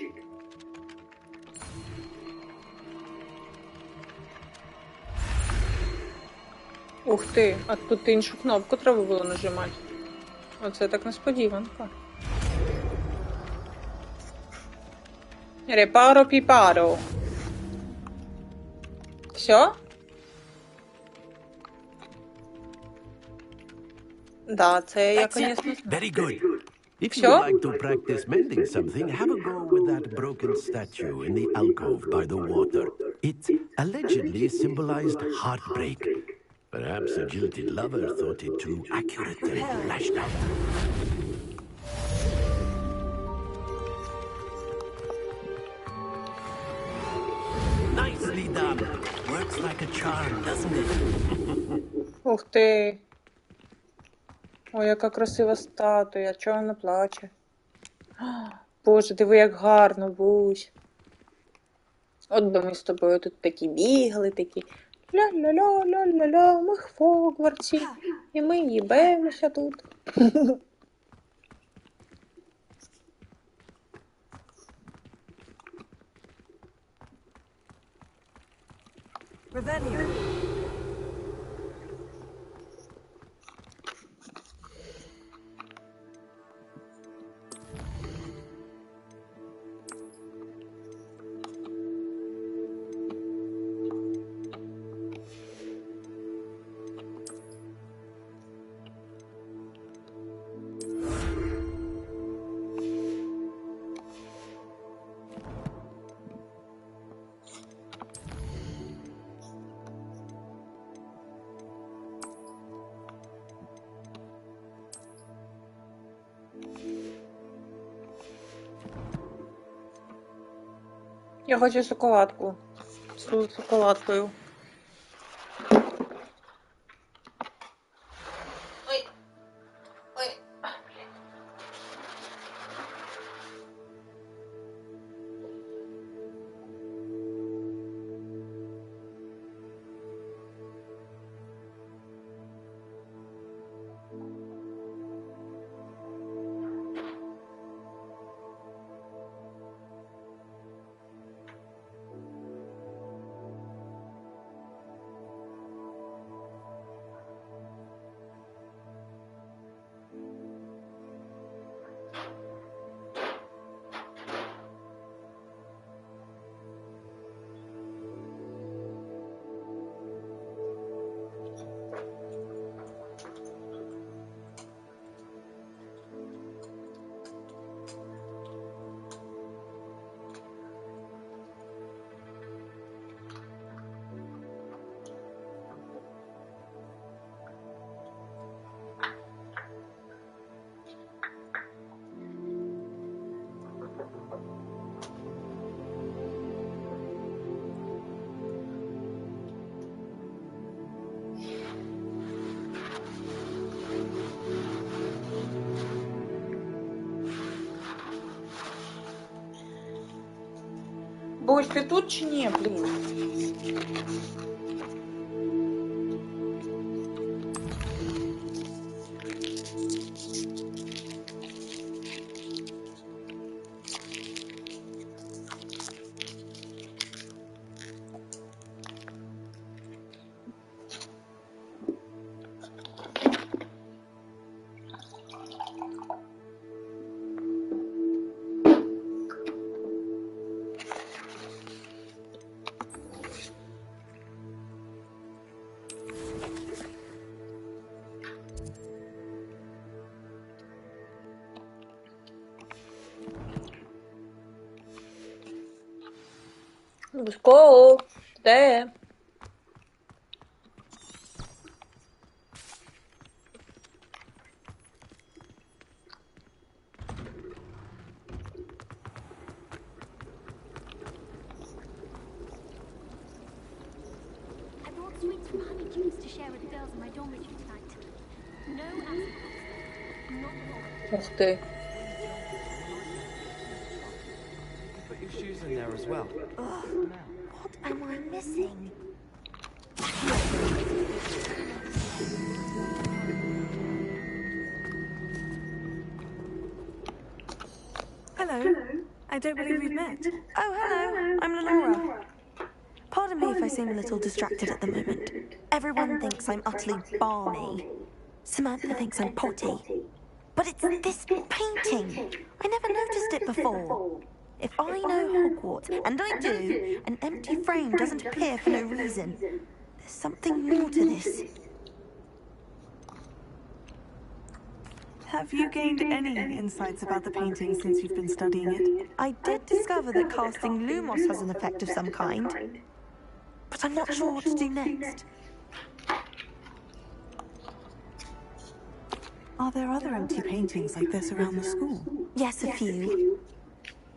Ух ти, а тут іншу кнопку треба було нажимати. Оце так несподіванка. Репаро піпаро. Все? Да, це я, конечно, знаю. Very good. If you would like to practice mending something, have a go with that broken statue in the alcove by the water. It allegedly symbolized heartbreak. Perhaps a jilted lover thought it too accurate and lashed out. Nicely done. Works like a charm, doesn't it? Ух ти. Ой, яка красива статуя, чого вона плаче? Боже, диви, як гарно, Бусь. От би ми з тобою тут такі бігали, такі ля-ля-ля-ля-ля-ля, ми в Хогвартсі, і ми їбемося тут. Я хочу шоколадку. З шоколадкою. Ой. Ой. Бусь, ти тут чи ні, блін? Let's go. Де? I brought sweets from honeydews to share with the girls in my dormitory tonight. No absent. Not one. Ух ти. Put your shoes in there as well. What am I missing? Hello. I don't believe we've met. Oh, hello. I'm Lenora. Pardon me if I seem a little distracted at the moment. Everyone thinks I'm utterly balmy. Samantha thinks I'm potty. But it's this painting. I never noticed it before. If I know Hogwarts, and I do, an empty frame doesn't appear for no reason. There's something more to this. Have you gained any insights about the painting since you've been studying it? I did discover that casting Lumos has an effect of some kind. But I'm not sure what to do next. Are there other empty paintings like this around the school? Yes, a few.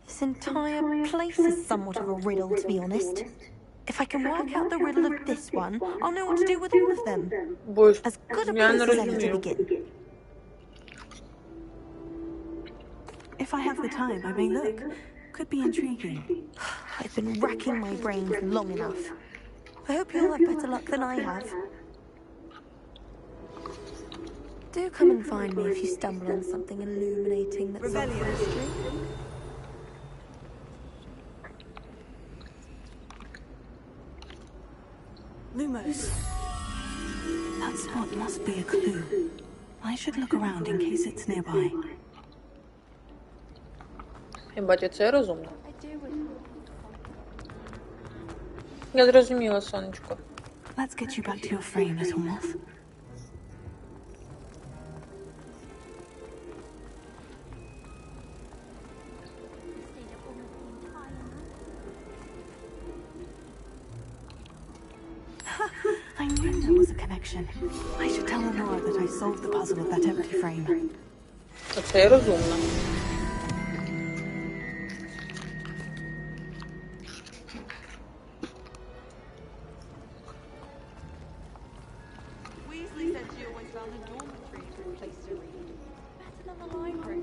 This entire place is somewhat of a riddle, to be honest. If I can work out the riddle of this one, I'll know what to do with all of them. As good a place as any to begin. If I have the time, I may look. Could be intriguing. I've been racking my brains long enough. I hope you'll have better luck than I have. Do come and find me if you stumble on something illuminating that's of mystery. Lumos. That spot must be a clue. I should look around in case it's nearby. Єбать, це розумно. Я зрозуміла, сонечко. Let's get you back to your frame, little moth. I knew there was a connection. I should tell Lenora that I solved the puzzle of that empty frame. Це розумно. Weasley said she always found a dormitory a good place to read. Better than the library.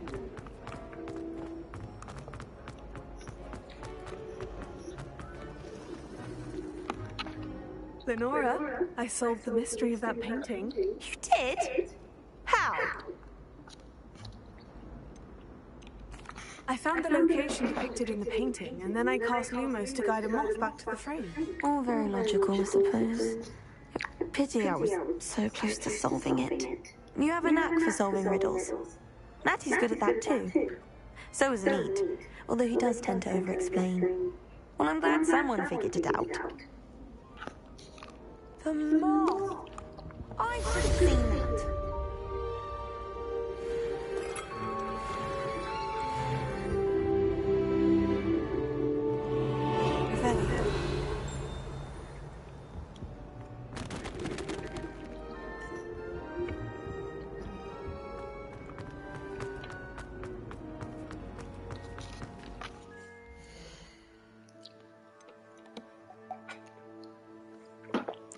Lenora, I solved the mystery of that painting. You did? How? I found the location depicted in the painting, and then I cast Lumos to guide a moth back to the frame. All very logical, I suppose. Pity I was so close to solving it. You have a knack for solving riddles. Natty's good at that too. So is Neat, although he does tend to over-explain. Well, I'm glad someone figured it out. The moth! I should have seen that.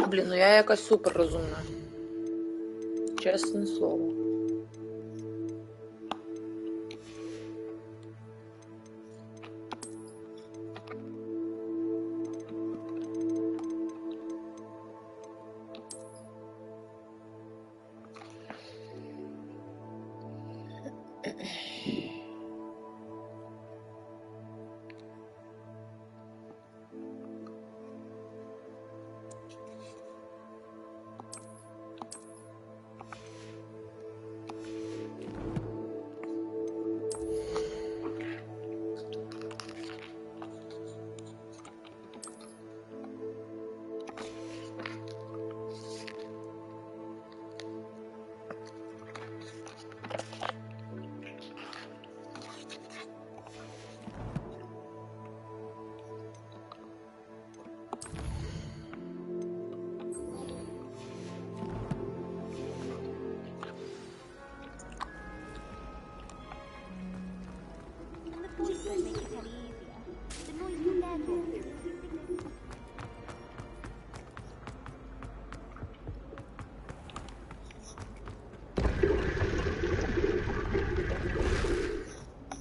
Блін, ну я якась супер розумна. Чесне слово.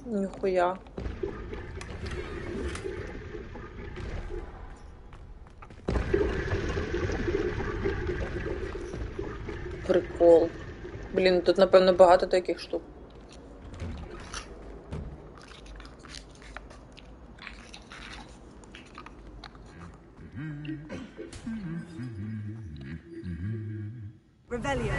Ніхуя. Прикол. Блін, тут, напевно, багато таких штук. Revelio.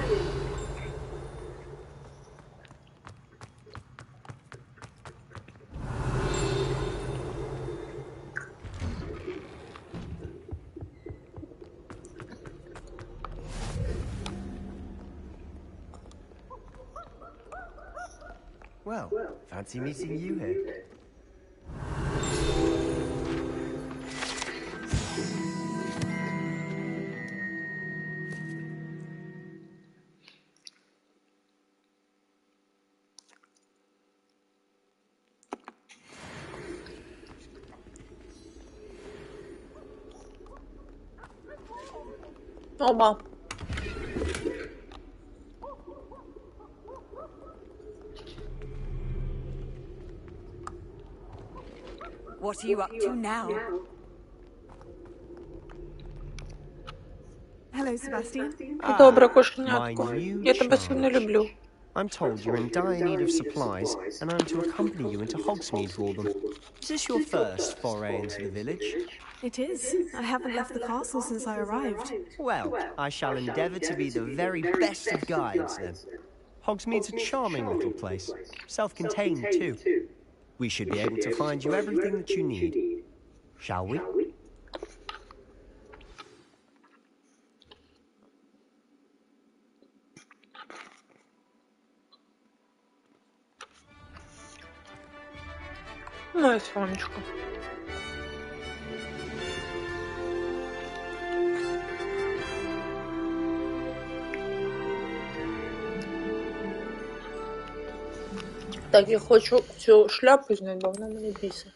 Well, fancy meeting you here. Оба. What are you up to now? Hello, Sebastian. Добре, My кошенятко. new Я тебе сильно charge. люблю. I'm told you're in dire need of supplies, and I'm to accompany you into Hogsmeade for them. Is this your first foray into the village? It is. I haven't left the castle since I arrived. Well, I shall endeavour to be the very best of guides, then. Hogsmeade's a charming little place, self-contained too. We should be able to find you everything that you need. Shall we? Моє сонечко. Так, я хочу цю шляпу зняти, бо вона мене бісить.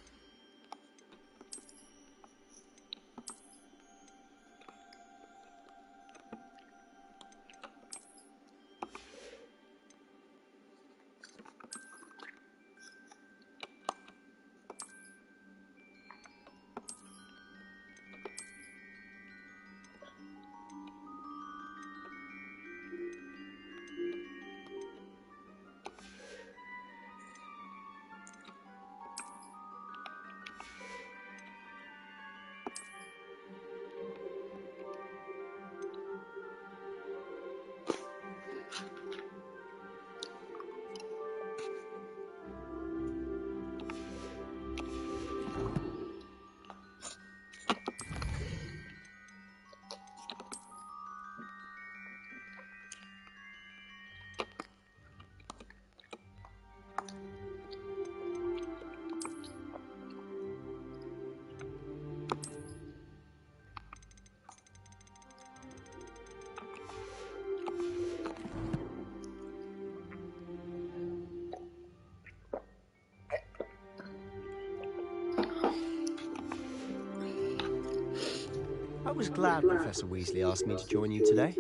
I was glad Professor Weasley asked me to join you today.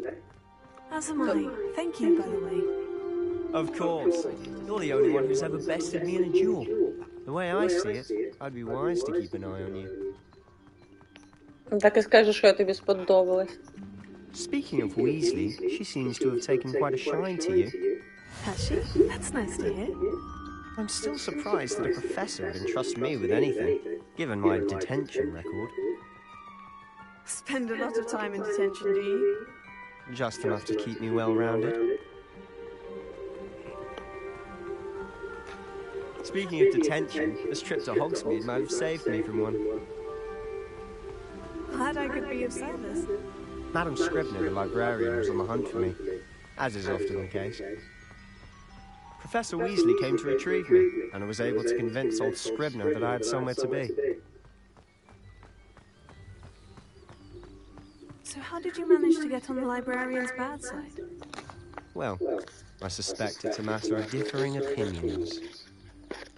As am I. Thank you, by the way. Of course. You're the only one who's ever bested me in a duel. The way I see it, I'd be wise to keep an eye on you. Так і скажеш, що я тобі сподобалась. Speaking of Weasley, she seems to have taken quite a shine to you. Has she? That's nice to hear. I'm still surprised that a professor would entrust me with anything, given my detention record. Spend a lot of time in detention, do you? Just enough to keep me well-rounded. Speaking of detention, this trip to Hogsmeade might have saved me from one. Glad I could be of service. Madam Scribner, the librarian, was on the hunt for me, as is often the case. Professor Weasley came to retrieve me, and I was able to convince old Scribner that I had somewhere to be. So how did you manage to get on the librarian's bad side? Well, I suspect it's a matter of differing opinions.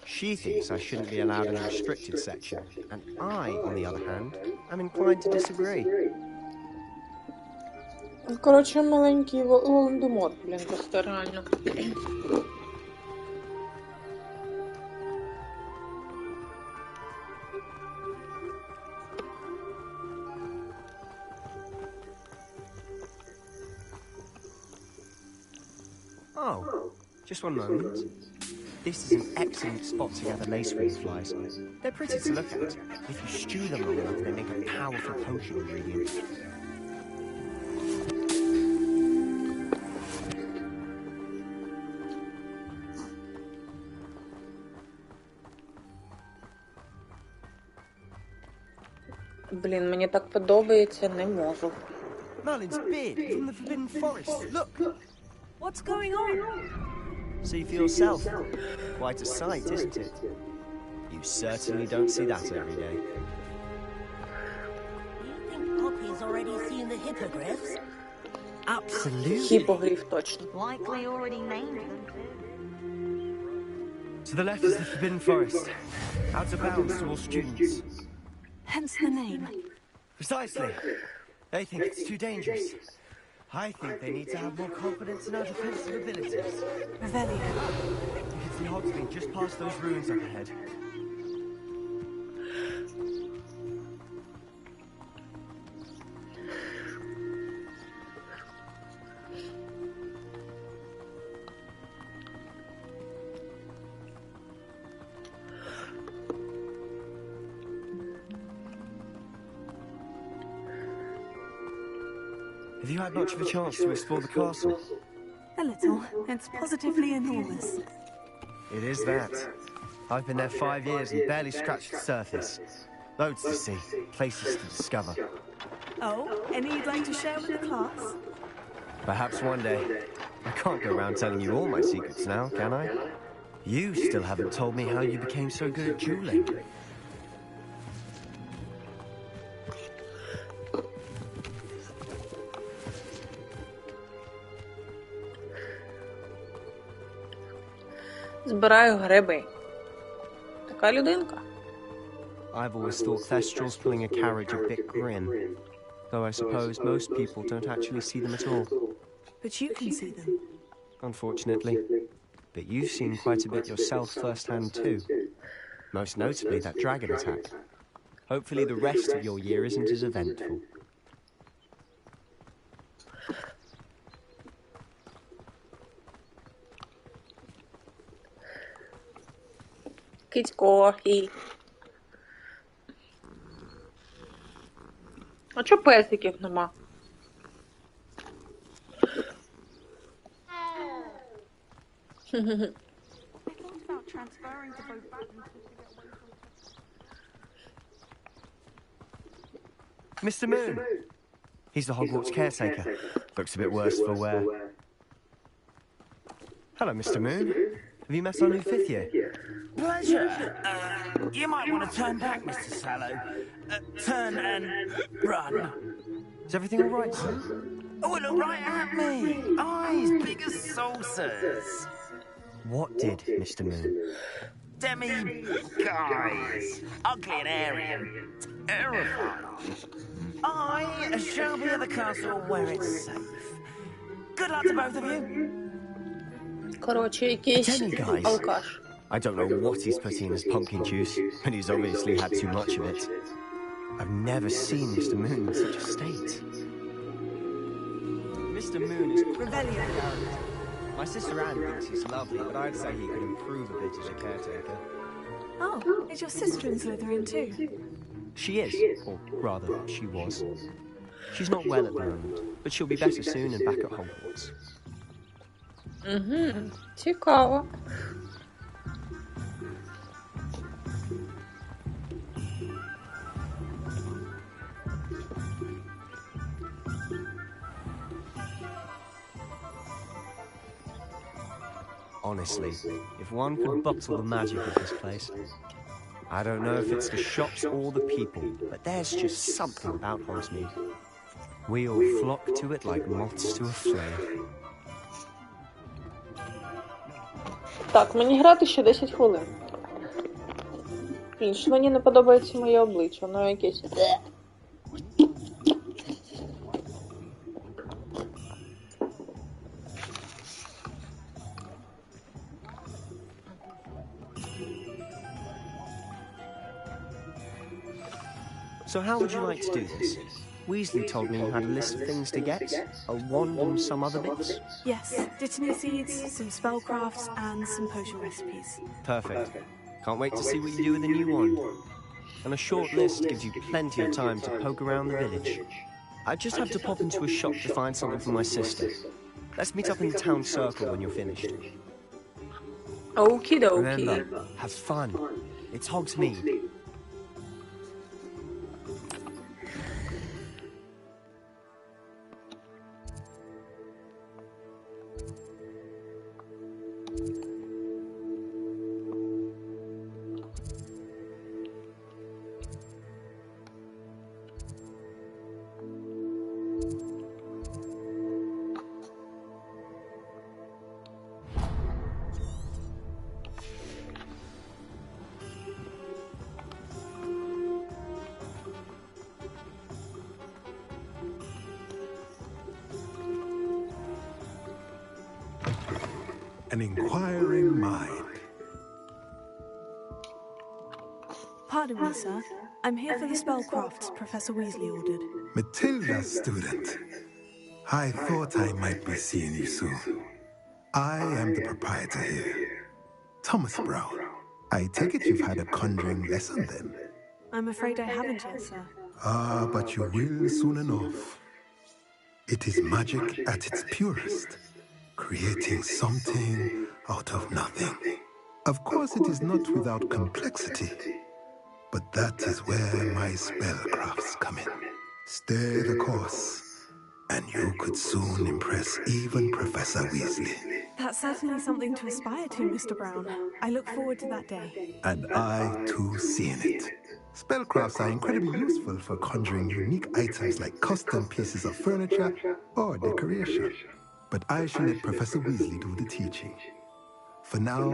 She thinks I shouldn't be allowed in the restricted section, and I, on the other hand, am inclined to disagree. Коротше, маленький Волан-де-Морт, блін, просто реально. Oh, just one moment. This is an excellent spot to gather lacewing flies. They're pretty to look at. If you stew them long enough, they make a powerful potion ingredient. Блін, мені так подобається, не можу. Merlin's beard from the Forbidden Forest. Look! What's going on? See for yourself. Quite a sight, isn't it? You certainly don't see that every day. You think Poppy's already seen the hippogriffs? Absolutely. Хіпогриф точно. Likely already named them. To the left is the Forbidden Forest. Out of bounds to all students. Hence the name. Precisely. They think it's too dangerous. I think they need to have more confidence in our defensive abilities. Revelio. You can see Hogsmeade just past those ruins up ahead. Have you had much of a chance to explore the castle? A little. It's positively enormous. It is that. I've been there 5 years and barely scratched the surface. Loads to see, places to discover. Oh, any you'd like to share with the class? Perhaps one day. I can't go around telling you all my secrets now, can I? You still haven't told me how you became so good at dueling. Збираю гриби. Така людинка. I've always thought Thestral's pulling a carriage a bit grim. Though I suppose most people don't actually see them at all. But you can see them. Unfortunately. But you've seen quite a bit yourself firsthand too. Most notably that dragon attack. Hopefully the rest of your year isn't as eventful. Кицько, хі. А чо песиків нема? Mr. Moon! He's the Hogwarts caretaker. Looks a bit worse for wear. Hello, Mr. Moon. Have you met our new 5th year? Pleasure. You might want to turn back, Mr. Sallow. Turn and run. Is everything all right, sir? Oh, look right at me. Eyes big as saucers. What did, Mr. Moon? Demi-guys. Ugly and airy and terrifying. I shall be at the castle where it's safe. Good luck to both of you. Коротше, якийсь Demi-guys? алкаш. I don't know what he's putting in his pumpkin juice, but he's obviously had too much of it. I've never seen Mr. Moon in such a state. Mr. Moon is Revelio. My sister Anne thinks he's lovely, but I'd say he could improve a bit as a caretaker. Oh, is your sister in Slytherin too? She is, or rather, she was. She's not well at the moment, but she'll be better soon and back at Hogwarts. Цікаво. Honestly, if one could bottle the magic of this place. I don't know if it's the shops or the people, but there's just something about Hogsmeade. We all flock to it like moths to a flame. Так, мені грати ще 10 хвилин. Блін, що мені не подобається моє обличчя, воно якесь... So how would you like to do this? Weasley told me you had a list of things to get, a wand and some other bits. Yes, dittany seeds, some spellcrafts, and some potion recipes. Perfect. Can't wait to see what you do with the new wand. And a short list gives you plenty of time to poke around the village. I just have to pop into a shop to find something for my sister. Let's meet up in the town circle when you're finished. Okie dokie. Remember, have fun. It's Hogsmeade. An inquiring mind. Pardon me, sir. I'm here for the spellcrafts Professor Weasley ordered. Matilda, student. I thought I might be seeing you soon. I am the proprietor here, Thomas Brown. I take it you've had a conjuring lesson then? I'm afraid I haven't yet, sir. Ah, but you will soon enough. It is magic at its purest, creating something out of nothing. Of course, it is not without complexity, but that is where my spellcrafts come in. Stay the course, and you could soon impress even Professor Weasley. That's certainly something to aspire to, Mr. Brown. I look forward to that day. And I, too, seeing it. Spellcrafts are incredibly useful for conjuring unique items like custom pieces of furniture or decoration. But I shall let Professor Weasley do the teaching. For now,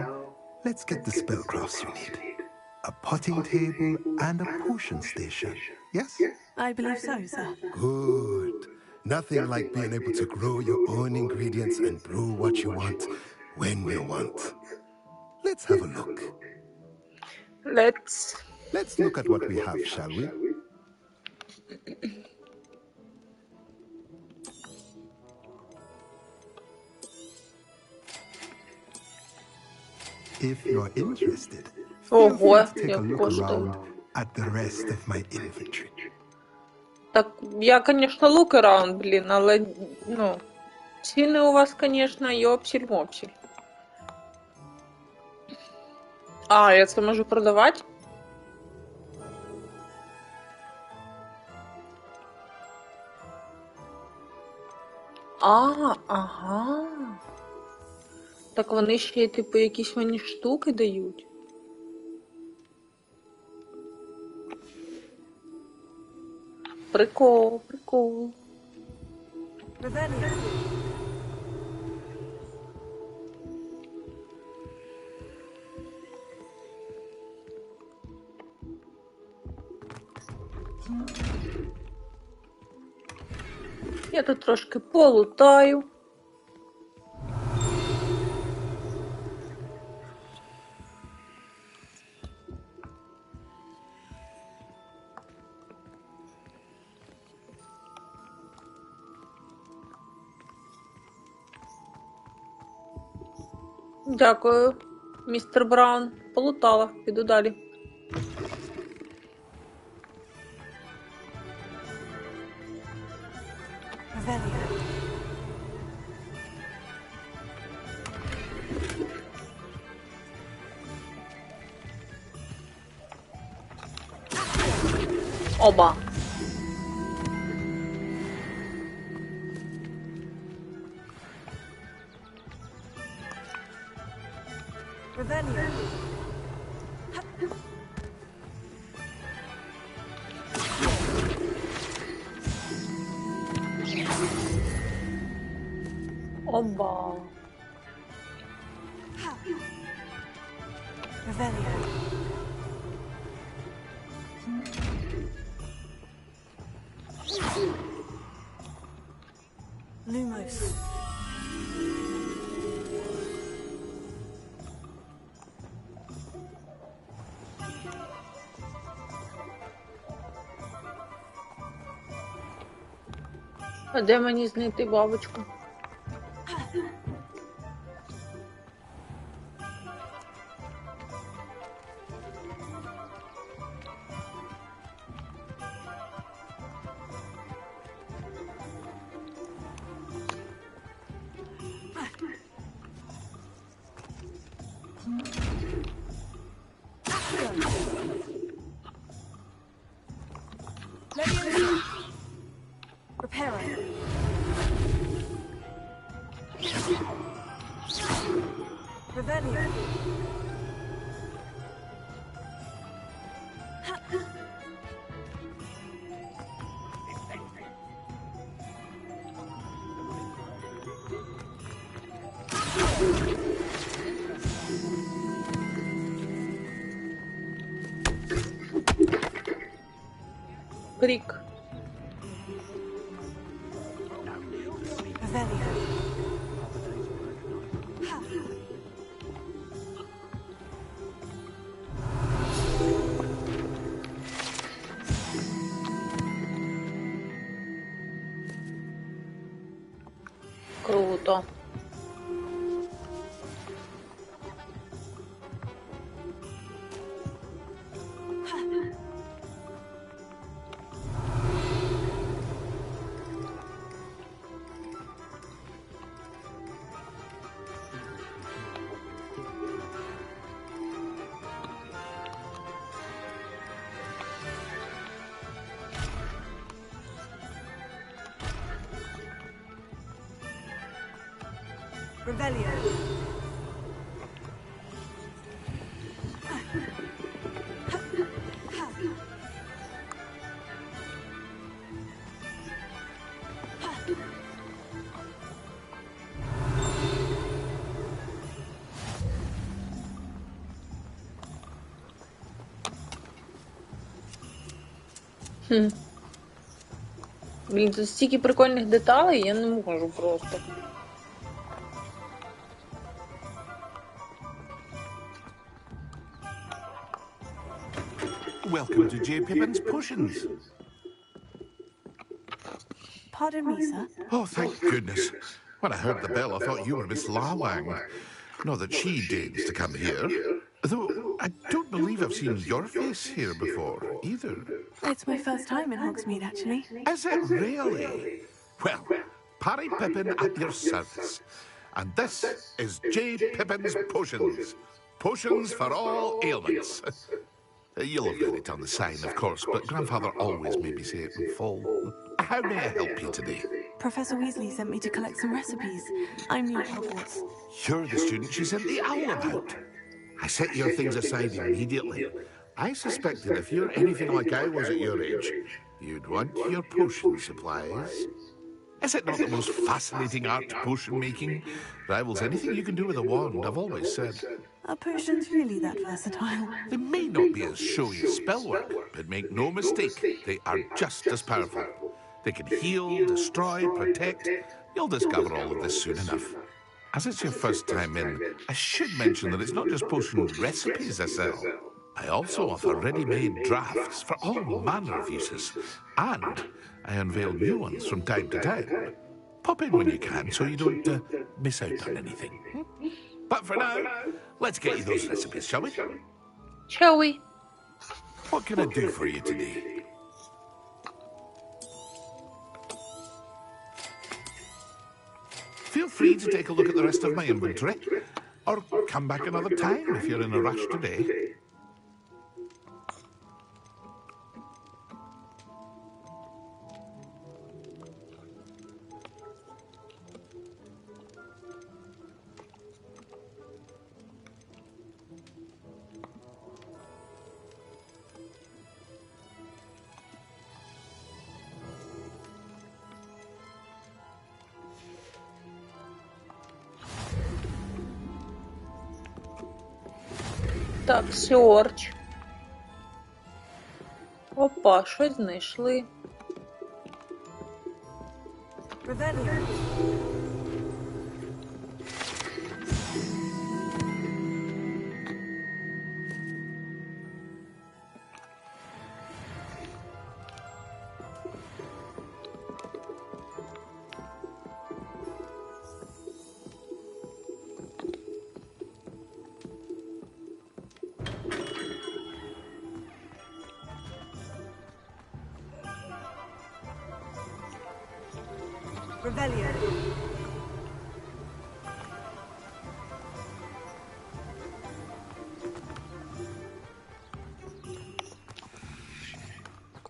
let's get the spellcrafts you need. A potting table and a potion station, yes? I believe so, sir. Good. Nothing like being able to grow your own ingredients and brew what you want when you want. Let's have a look. Let's look at what we have, shall we? If you're interested, feel free to take a look around at the rest of my inventory. Так, я, конечно, look around, блін, але, ну, ціни у вас, конечно, йопсіль-мопсіль. А, я це можу продавати? Ага. Так вони ще, типу, якісь мені штуки дають. Прикол, прикол. Я тут трошки полутаю. Дякую, містер Браун. Полутала. Піду далі. Оба. Оба. Lumos. А де мені знайти бабочку? Крик. Круто. Блін, тут стільки прикольних деталей, я не можу просто. Welcome to J. Pippin's Potions. Pardon me, sir. Oh, thank goodness. When I heard the bell, I thought you were Miss Lawang. Not that she deigns to come here. Though I don't believe I've seen your face here before, either. It's my first time in Hogsmeade, actually. Is it really? Well, Parry Pippin at your service. And this is J. Pippin's Potions. Potions for all ailments. You'll have read it on the sign, of course, but Grandfather always made me say it in full. How may I help you today? Professor Weasley sent me to collect some recipes. I'm new at Hogwarts. You're the student she sent the owl about. I set your things aside immediately. I suspected if you're anything like I was at your age, you'd want your potion supplies. Is it not the most fascinating art, potion making? Rivals anything you can do with a wand, I've always said. Are potions really that versatile? They may not be as showy as spellwork, but make no mistake, they are just as powerful. They can heal, destroy, protect. You'll discover all of this soon enough. As it's your first time in, I should mention that it's not just potion recipes I sell. I also offer ready-made drafts for all manner of uses. And I unveil new ones from time to time. Pop in when you can so you don't miss out on anything. But for now, let's get you those recipes, shall we? Shall we? What can I do for you today? Feel free to take a look at the rest of my inventory, or come back another time if you're in a rush today. Так, search. Опа, щось знайшли.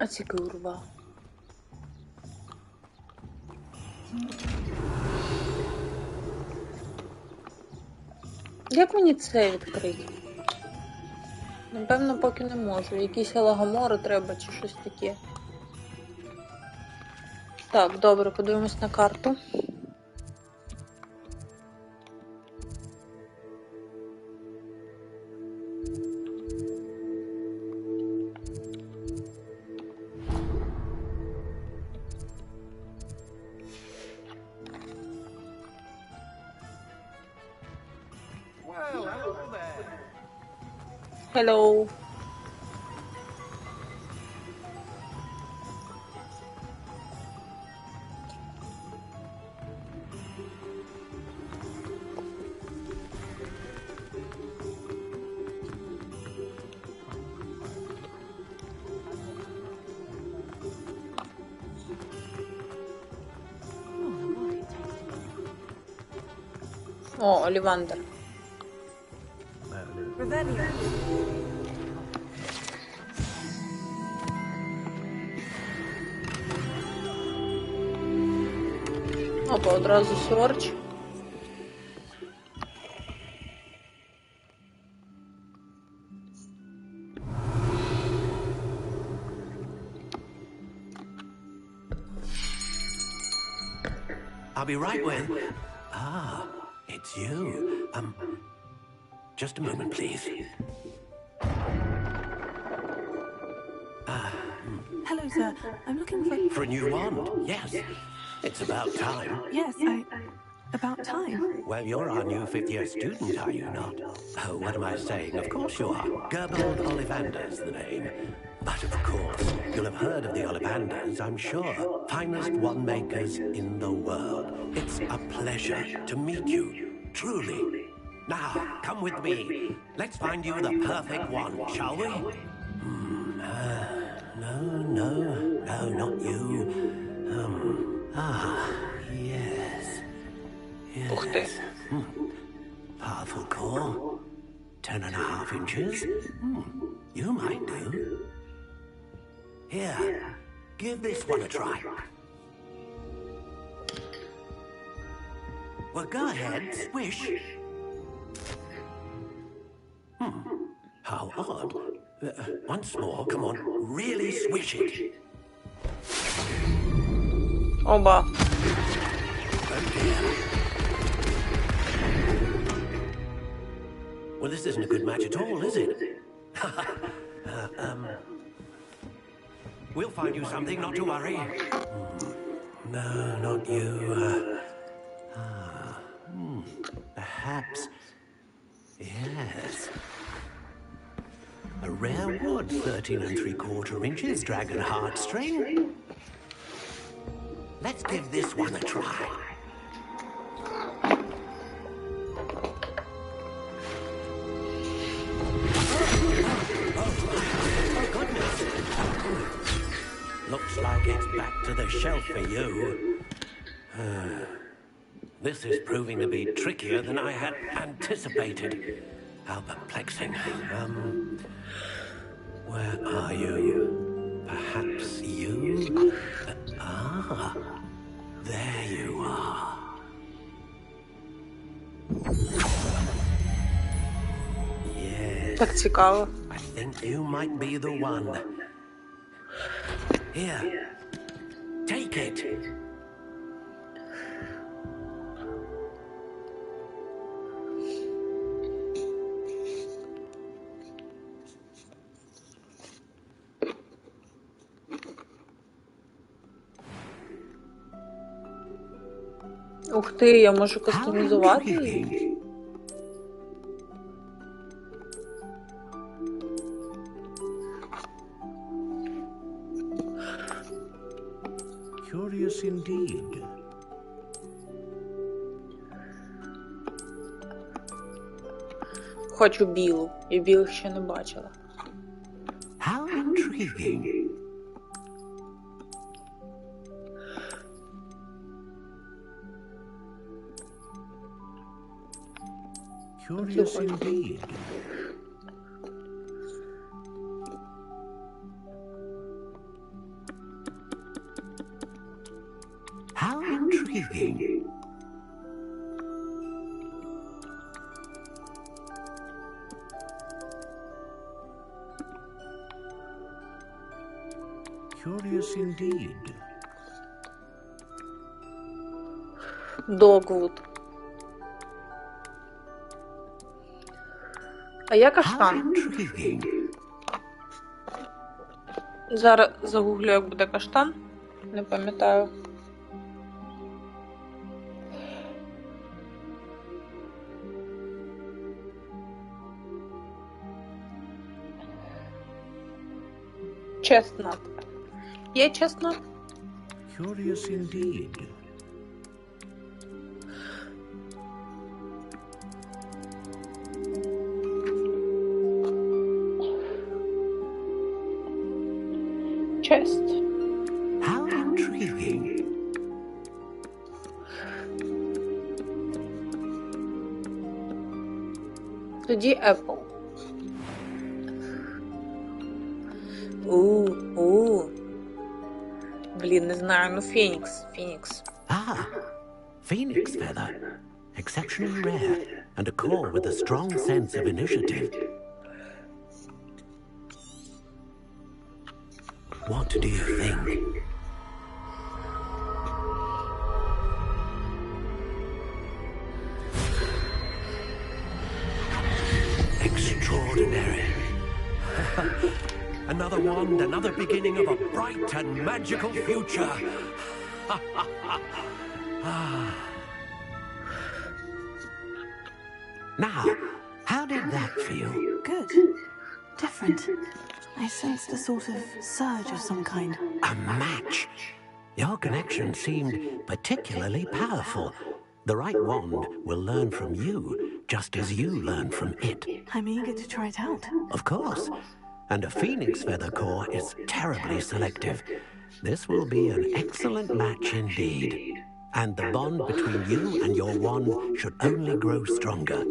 A ci kurwa. Як мені це відкрити? Напевно, поки не можу. Якісь лагомори треба чи щось таке. Так, добре, подивимось на карту. Hello. О, Олівандер. Опа, одразу сорч. I'll be right with... Ah, it's you. Just a moment, please. Hello, sir. I'm looking for... For a new wand, yes. It's about time. Yes, about time. Well, you're our new fifth-year student, are you not? Oh, what am I saying? Of course you are. Gerbold Ollivander's the name. But of course, you'll have heard of the Ollivanders, I'm sure. Finest wand makers in the world. It's a pleasure to meet you, truly. Now, come with me. Let's find you the perfect wand, shall we? No, not you. Yes. Yes. Powerful core. 10.5 inches. You might do. Here, give this one a try. Well, go ahead, swish. How odd. Once more, come on, really swish it. Оба. Oh dear. Well, this isn't a good match at all, is it? We'll find you something, not to worry. No, not you. Perhaps. Yes. A rare wood, 13 3/4 inches, dragon heartstring. Let's give this one a try. Oh, goodness. Looks like it's back to the shelf for you. This is proving to be trickier than I had anticipated. How perplexing. Where are you? Perhaps you? There you are. Yes. Так цікаво. I think you might be the one. Here. Take it. Ух ти, я можу кастомізувати її. Curious indeed. Хочу білу. Я білих ще не бачила. How intriguing. Curious indeed. How intriguing. Curious indeed. Dogwood. А я каштан. Зараз загуглю, як буде каштан. Не пам'ятаю. Chestnut. Є chestnut? Curious indeed. Chest. How intriguing. Тоді apple. Блін, не знаю, ну Фенікс. Phoenix feather. Exceptionally rare. And a core with a strong sense of initiative. What do you think? Another wand, another beginning of a bright and magical future. Now, how did that feel? Good. Different. I sensed a sort of surge of some kind. A match. Your connection seemed particularly powerful. The right wand will learn from you, just as you learn from it. I'm eager to try it out. Of course. And a phoenix feather core is terribly selective. This will be an excellent match indeed. And the bond between you and your wand should only grow stronger.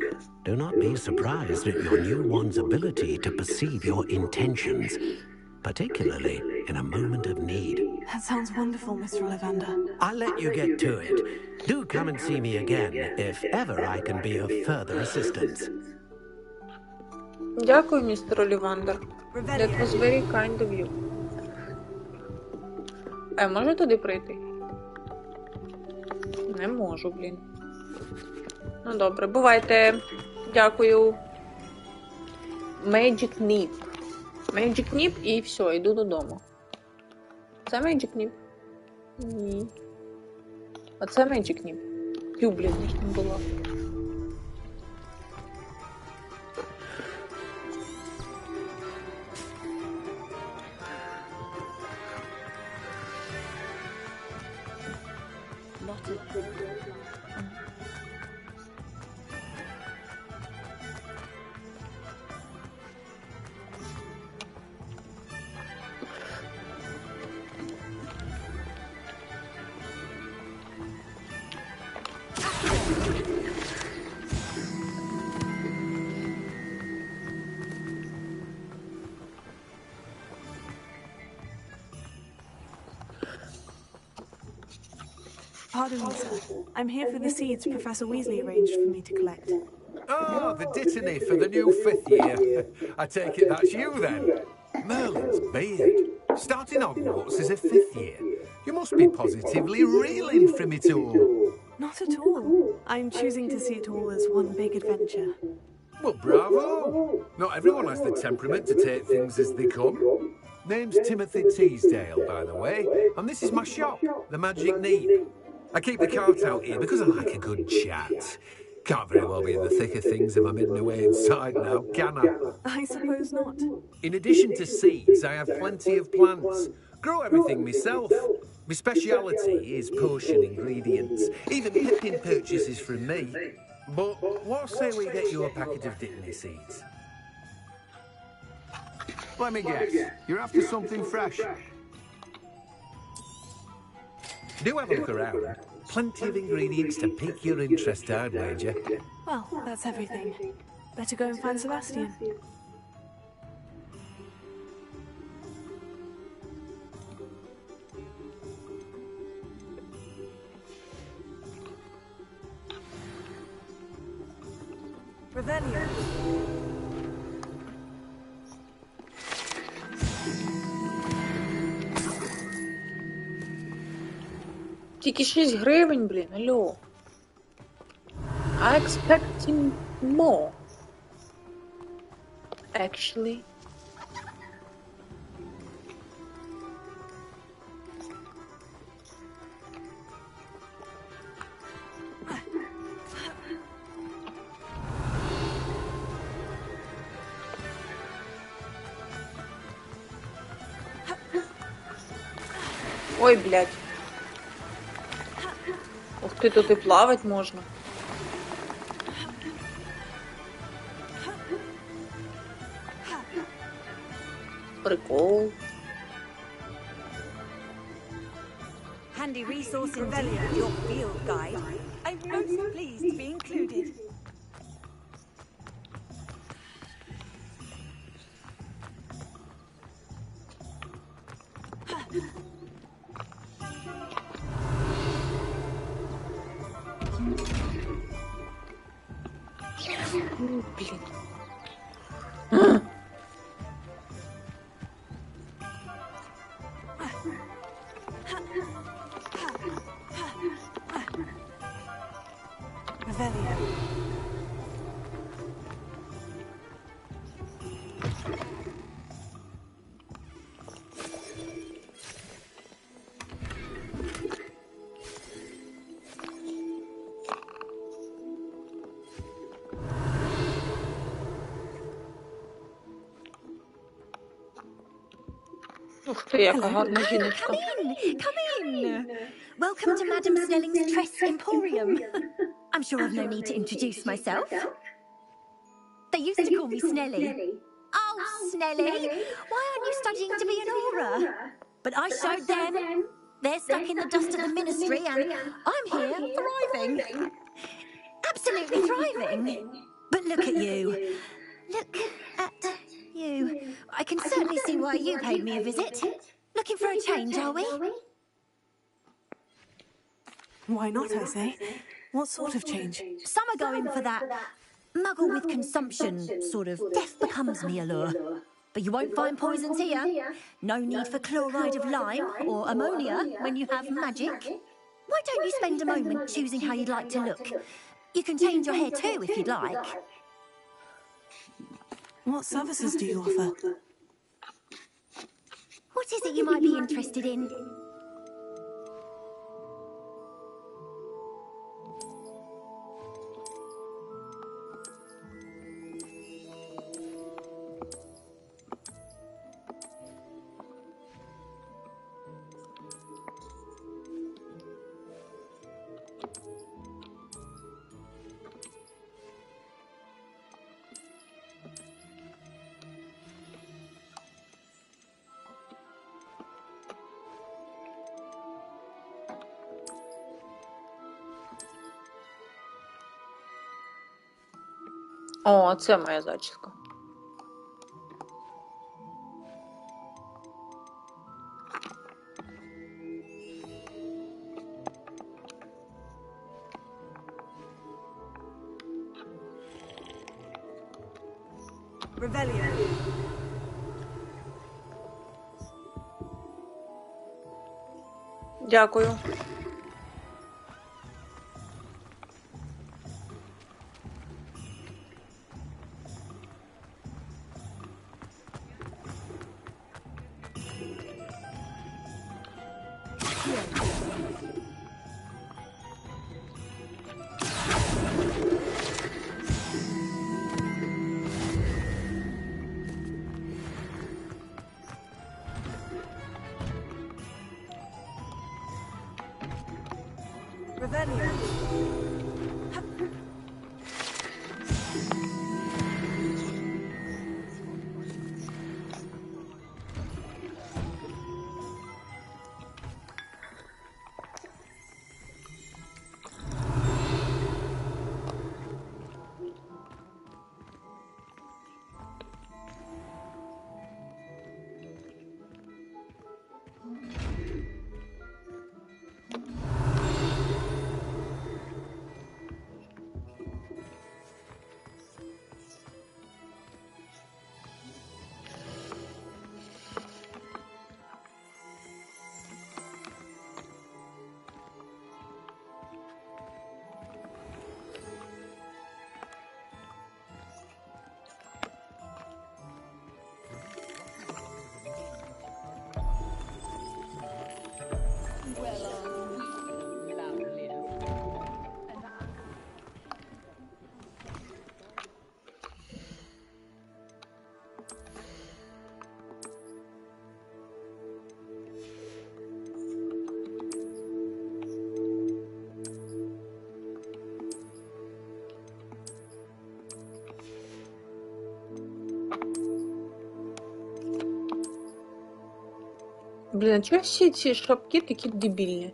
Do not be surprised at your new wand's ability to perceive your intentions, particularly in a moment of need. That sounds wonderful, Mr. Ollivander. I'll let you get to it. Do come and see me again if ever I can be of further assistance. Дякую, містер Олівандер. That was very kind of you. А я можу туди прийти? Не можу, блін. Ну добре, бувайте. Дякую. Magic Nip. Magic Nip і все, йду додому. Це Magic Nip? Ні. А це Magic Nip. Блін, ніж не була. Pardon me, sir. I'm here for the seeds Professor Weasley arranged for me to collect. Oh, the dittany for the new 5th year. I take it that's you, then. Merlin's beard. Starting Hogwarts as a 5th year. You must be positively reeling from it all. Not at all. I'm choosing to see it all as one big adventure. Well, bravo. Not everyone has the temperament to take things as they come. Name's Timothy Teasdale, by the way, and this is my shop, the Magic Neep. I keep the cart out here because I like a good chat. Can't very well be in the thick of things if I'm hidden away inside now, can I? I suppose not. In addition to seeds, I have plenty of plants. Grow everything myself. My speciality is potion ingredients. Even Pippin purchases from me. But what say we get you a packet of dittany seeds? Let me guess. You're after something fresh. Do have a look around. Plenty of ingredients to pique your interest, I'd wager. Well, that's everything. Better go and find Sebastian. Revelio. Тільки 6 гривень, блін, алло. I expecting more. Actually. Ой, блядь. Ух ты, тут и плавать можно. Прикол. Handy resource in Velia, your field guide. I'm most pleased to be included. Блин. Revelio. Ух ти, яка гарна жіночка. Come in. Welcome to Madame Snelling's Tress Emporium. I'm sure I've no need to introduce myself. They used to call me Snelly. Oh, Snelly, why aren't you studying to be an aura? But I showed them. They're stuck in the dust of the ministry, and I'm here thriving. Absolutely thriving. But look at you. Look at you. I can certainly see why you paid me a visit. Looking for a change, are we? Why not, I say? What sort of change? Some are going for that muggle with consumption, sort of death becomes me allure. But you won't find poisons here. No need for chloride of lime or ammonia when you have magic. Why don't you spend a moment choosing how you'd like to look? You can change your hair too if you'd like. What services do you offer? What is it you might be interested in? О, це моя зачіска. Revelio. Дякую. Revelio. Блін, а чого всі ці шапки такі дебільні?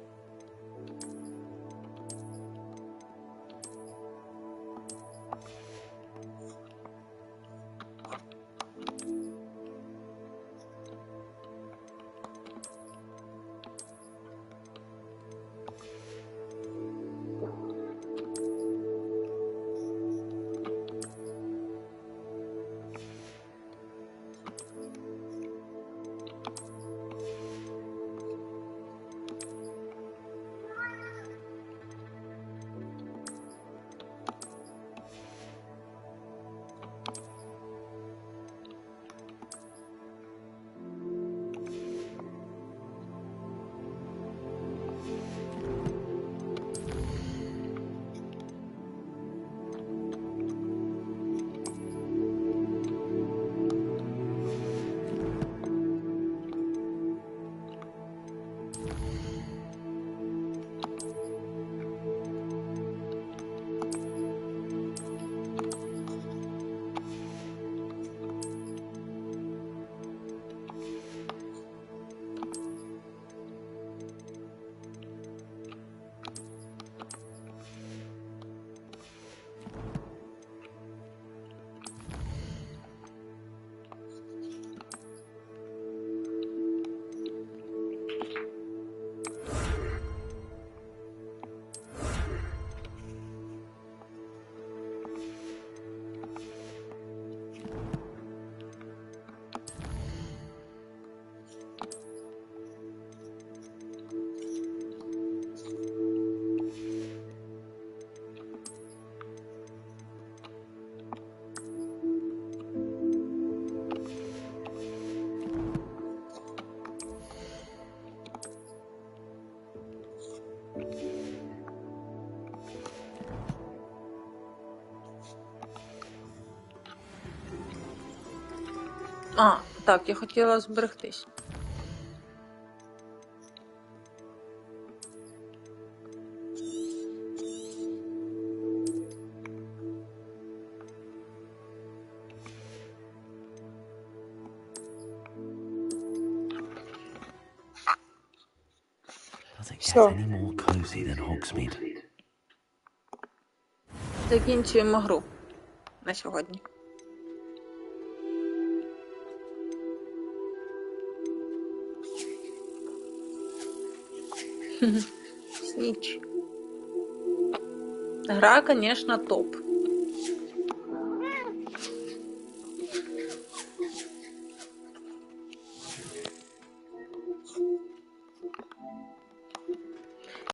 А, так, я хотіла зберегтись. Any more cozy than Hogsmeade? Закінчуємо гру на сьогодні. Сніч. Гра, звісно, топ.